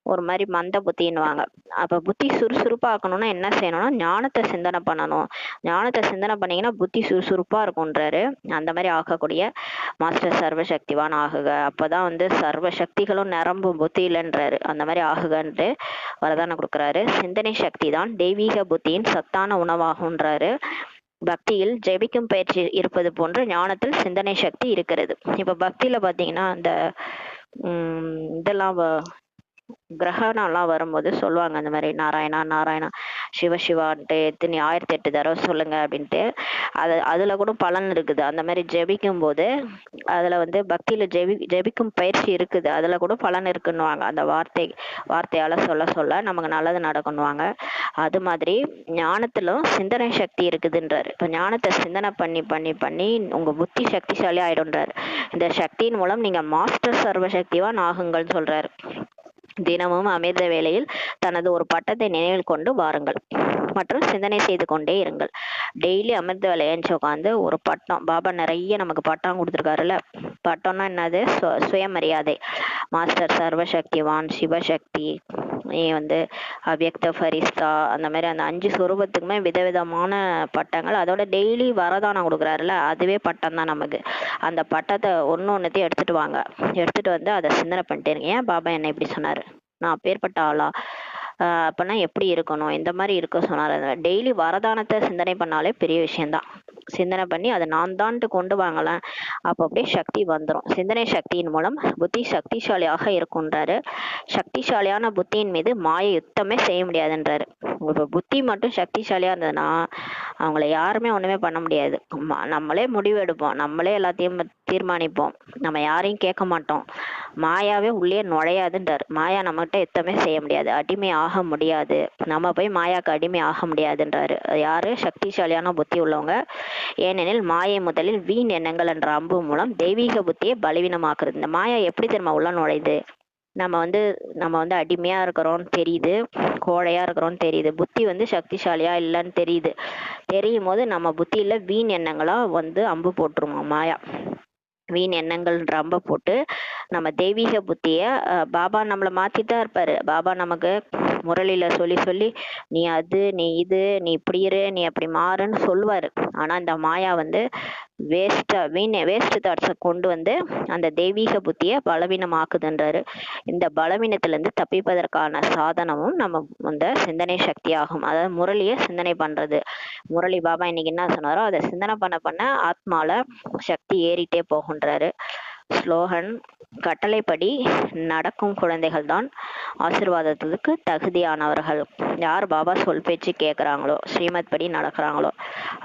ஒரு மாதிரி மந்த புத்தின்னுவாங்க. அப்ப புத்தி சுறுசுறுப்பா ஆக்கணும்னா என்ன செய்யணும்னா ஞானத்தை சிந்தனை பண்ணணும். ஞானத்தை சிந்தனை பண்ணீங்கன்னா புத்தி சுறுசுறுப்பா இருக்கும்ன்றாரு. அந்த மாதிரி ஆக்கக்கூடிய மாஸ்டர் சர்வசக்திவான் ஆகுக. அப்பதான் வந்து சர்வ சக்திகளும் நிரம்பும் புத்தி இல்லைன்றாரு. அந்த மாதிரி ஆகுகன்ட்டு வரதானம் கொடுக்குறாரு. சிந்தனை சக்தி தான் தெய்வீக புத்தியின் சத்தான உணவாகுன்றாரு. பக்தியில் ஜெபிக்கும் பயிற்சி இருப்பது போன்று ஞானத்தில் சிந்தனை சக்தி இருக்கிறது. இப்ப பக்தியில பாத்தீங்கன்னா இந்த இதெல்லாம் கிரகணம்லாம் வரும்போது சொல்லுவாங்க இந்த மாதிரி நாராயணா நாராயணா சிவசிவான்ட்டு எத்தனை 1008 தடவை சொல்லுங்க அப்படின்ட்டு. அதுல கூட பலன் இருக்குது. அந்த மாதிரி ஜெபிக்கும் போது அதுல வந்து பக்தியில ஜெபிக்கும் பயிற்சி இருக்குது, அதுல கூட பலன் இருக்குன்னுவாங்க. அந்த வார்த்தையால சொல்ல சொல்ல நமக்கு நல்லது நடக்கணுவாங்க. அது மாதிரி ஞானத்திலும் சிந்தனை சக்தி இருக்குதுன்றாரு. இப்ப ஞானத்தை சிந்தனை பண்ணி பண்ணி பண்ணி உங்க புத்தி சக்திசாலி ஆயிடும்ன்றாரு. இந்த சக்தியின் மூலம் நீங்க மாஸ்டர் சர்வசக்திவான் ஆகுங்கள்னு சொல்றாரு. தினமும் அமிர்த வேளையில் தனது ஒரு பட்டத்தை நினைவில் கொண்டு வாருங்கள் மற்றும் சிந்தனை செய்து கொண்டே இருங்கள். டெய்லி அமிர்த வேலையஞ்சு உட்காந்து ஒரு பட்டம், பாபா நிறைய நமக்கு பட்டம் கொடுத்துருக்காருல்ல. பட்டம்னா என்னது? சுயமரியாதை. மாஸ்டர் சர்வசக்திவான், சிவசக்தி, நீ வந்து அவ்யக்த ஃபரிஸ்தா, அந்த மாதிரி அந்த 5 சுரூபத்துக்குமே விதவிதமான பட்டங்கள். அதோட டெய்லி வரதானம் கொடுக்குறாருல்ல, அதுவே பட்டம் தான் நமக்கு. அந்த பட்டத்தை ஒன்றுத்தையும் எடுத்துட்டு வாங்க, எடுத்துட்டு வந்து அதை சிந்தனை பண்ணிட்டே இருங்க. ஏன் பாபா என்ன இப்படி சொன்னாரு, நான் அப்பேற்பட்ட ஆளா, அப்பனா எப்படி இருக்கணும், இந்த மாதிரி இருக்க சொன்னார். டெய்லி வரதானத்தை சிந்தனை பண்ணாலே பெரிய விஷயம்தான். சிந்தனை பண்ணி அதை நான் தான்ட்டு கொண்டு வாங்கலாம், அப்போ அப்படியே சக்தி வந்துடும். சிந்தனை சக்தியின் மூலம் புத்தி சக்திசாலியாக இருக்குன்றாரு. சக்திசாலியான புத்தியின் மீது மாய யுத்தமே செய்ய முடியாதுன்றாரு. இப்போ புத்தி மட்டும் சக்திசாலியா இருந்ததுன்னா அவங்கள யாருமே ஒண்ணுமே பண்ண முடியாது. நம்மளே முடிவு எடுப்போம், நம்மளே எல்லாத்தையும் தீர்மானிப்போம், நம்ம யாரையும் கேட்க மாட்டோம். மாயாவே உள்ளே நுழையாதுன்றார். மாயா நம்மகிட்ட யுத்தமே செய்ய முடியாது, அடிமை ஆக முடியாது. நம்ம போய் மாயாக்கு அடிமை ஆக முடியாதுன்றாரு. யாரு? சக்திசாலியான புத்தி உள்ளவங்க. ஏனெனில் மாயை முதலில் வீண் எண்ணங்கள் என்ற அம்பு மூலம் தெய்வீக புத்தியை பலவீனமாக்குறது. இந்த மாயா எப்படி தெரியுமா உள்ள நுழையுது? நம்ம வந்து அடிமையா இருக்கிறோம்னு தெரியுது, கோழையா இருக்கிறோம்னு தெரியுது. புத்தி வந்து சக்திசாலியா இல்லைன்னு தெரியுது. தெரியும் போது நம்ம புத்தியில வீண் எண்ணங்களா வந்து அம்பு போட்டுருமா மாயா. வீண் எண்ணங்கள்ன்ற அம்ப போட்டு நம்ம தெய்வீக புத்திய பாபா நம்மளை மாத்திட்டு தான் இருப்பாரு. பாபா நமக்கு முரளியில சொல்லி சொல்லி நீ அது, நீ இது, நீ இப்படி இரு, நீ அப்படி மாறுன்னு சொல்லுவாரு. ஆனா இந்த மாயா வந்து வேஸ்ட் தாட்ஸை கொண்டு வந்து அந்த தெய்வீக புத்திய பலவீனமாக்குதுன்றாரு. இந்த பலவீனத்துல இருந்து தப்பிப்பதற்கான சாதனமும் நம்ம இந்த சிந்தனை சக்தி ஆகும். அதாவது முரளிய சிந்தனை பண்றது. முரளி பாபா இன்னைக்கு என்ன சொன்னாரோ அதை சிந்தனை பண்ண பண்ண ஆத்மால சக்தி ஏறிட்டே போகுன்றாரு. ஸ்லோகன்: கட்டளைப்படி நடக்கும் குழந்தைகள் தான் ஆசீர்வாதத்துக்கு தகுதியானவர்கள். யார் பாபா சொல் பேச்சு கேட்குறாங்களோ, ஸ்ரீமத் படி நடக்கிறாங்களோ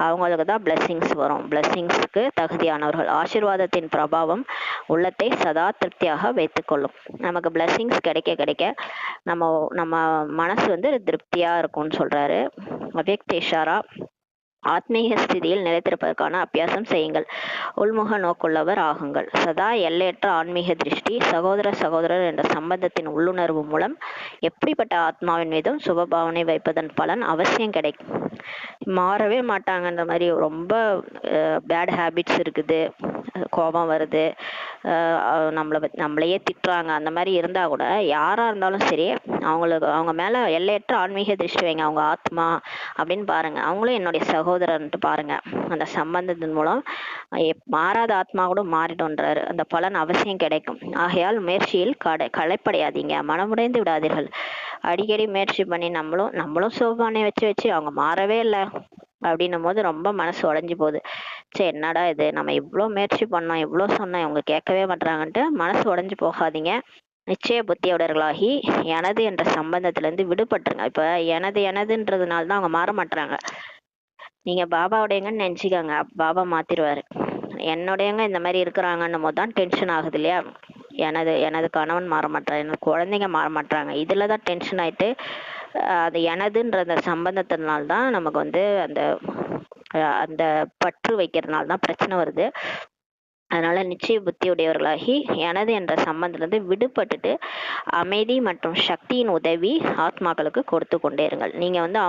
அவங்களுக்கு தான் பிளெஸ்ஸிங்ஸ் வரும். பிளெஸ்ஸிங்ஸ்க்கு தகுதியானவர்கள். ஆசீர்வாதத்தின் பிரபாவம் உள்ளத்தை சதா திருப்தியாக வைத்துக்கொள்ளும். நமக்கு பிளெஸ்ஸிங்ஸ் கிடைக்க கிடைக்க நம்ம மனசு வந்து திருப்தியா இருக்கும்னு சொல்றாரு. அவ்யக்த இஷாரா: ஆத்மீக ஸ்திதியில் நிலைத்திருப்பதற்கான அபியாசம் செய்யுங்கள். உள்முக நோக்குள்ளவர் ஆகுங்கள். சதா எல்லையற்ற ஆன்மீக திருஷ்டி, சகோதரர் என்ற சம்பந்தத்தின் உள்ளுணர்வு மூலம் எப்படிப்பட்ட ஆத்மாவின் மீதும் சுபபாவனை வைப்பதன் பலன் அவசியம் கிடைக்கும். மாறவே மாட்டாங்கன்ற மாதிரி ரொம்ப பேட் ஹேபிட்ஸ் இருக்குது, கோபம் வருது, நம்மளையே திட்டுறாங்க, அந்த மாதிரி இருந்தா கூட யாரா இருந்தாலும் சரி அவங்க மேல எல்லையற்ற ஆன்மீக திருஷ்டி வைங்க. அவங்க ஆத்மா அப்படின்னு பாருங்க, அவங்களும் என்னுடைய சகோதரன்ட்டு பாருங்க. அந்த சம்பந்தத்தின் மூலம் மாறாத ஆத்மா கூட மாறிடும்ன்றாரு. அந்த பலன் அவசியம் கிடைக்கும். ஆகையால் முயற்சியில் களைப்படையாதீங்க, மனமுடைந்து விடாதீர்கள். அடிக்கடி முயற்சி பண்ணி நம்மளும் சோபானை வச்சு அவங்க மாறவே இல்லை அப்படின்னும் போது ரொம்ப மனசு உடைஞ்சு போகுது. சரி என்னடா இது, நம்ம இவ்வளோ முயற்சி பண்ணோம், இவ்வளோ சொன்னோம், இவங்க கேட்கவே மாட்டாங்கன்ட்டு மனசு உடைஞ்சு போகாதீங்க. நிச்சய புத்தியுடையவர்களாகி எனது என்ற சம்பந்தத்திலேருந்து விடுபட்டுருங்க. இப்போ எனதுன்றதுனால தான் அவங்க மாற மாட்டுறாங்க. நீங்க பாபாவுடையங்கன்னு நினச்சிக்கோங்க, பாபா மாத்திருவாரு. என்னுடையவங்க இந்த மாதிரி இருக்கிறாங்கன்னும் போது தான் டென்ஷன் ஆகுது இல்லையா? எனது எனது கணவன் மாற மாட்டார், எனது குழந்தைங்க மாற மாட்டாங்க. இதில் தான் டென்ஷன் ஆயிட்டு அது எனதுன்ற அந்த சம்பந்தத்தினால தான் நமக்கு வந்து அந்த அந்த பற்று வைக்கிறதுனால தான் பிரச்சனை வருது. அதனால நிச்சய புத்தியுடையவர்களாகி எனது என்ற சம்பந்தத்திலிருந்து விடுபட்டுட்டு அமைதி மற்றும் சக்தியின் உதவி ஆத்மாக்களுக்கு கொடுத்து கொண்டே இருங்கள். நீங்க வந்து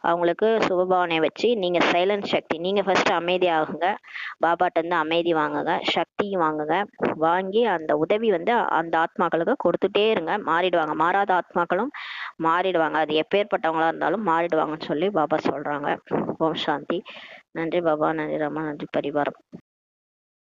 அவங்களுக்கு சுபபாவனை வச்சு நீங்க சைலண்ட் சக்தி, நீங்க ஃபர்ஸ்ட் அமைதி ஆகுங்க, பாபாட்ட இருந்து அமைதி வாங்குங்க, சக்தியும் வாங்குங்க. வாங்கி அந்த உதவி வந்து அந்த ஆத்மாக்களுக்கு கொடுத்துட்டே இருங்க. மாறிடுவாங்க. மாறாத ஆத்மாக்களும் மாறிடுவாங்க. அது எப்பேற்பட்டவங்களா இருந்தாலும் மாறிடுவாங்கன்னு சொல்லி பாபா சொல்றாங்க. ஓம் சாந்தி. நன்றி பாபா, நன்றி ராமா, நன்றி பரிவாரம்.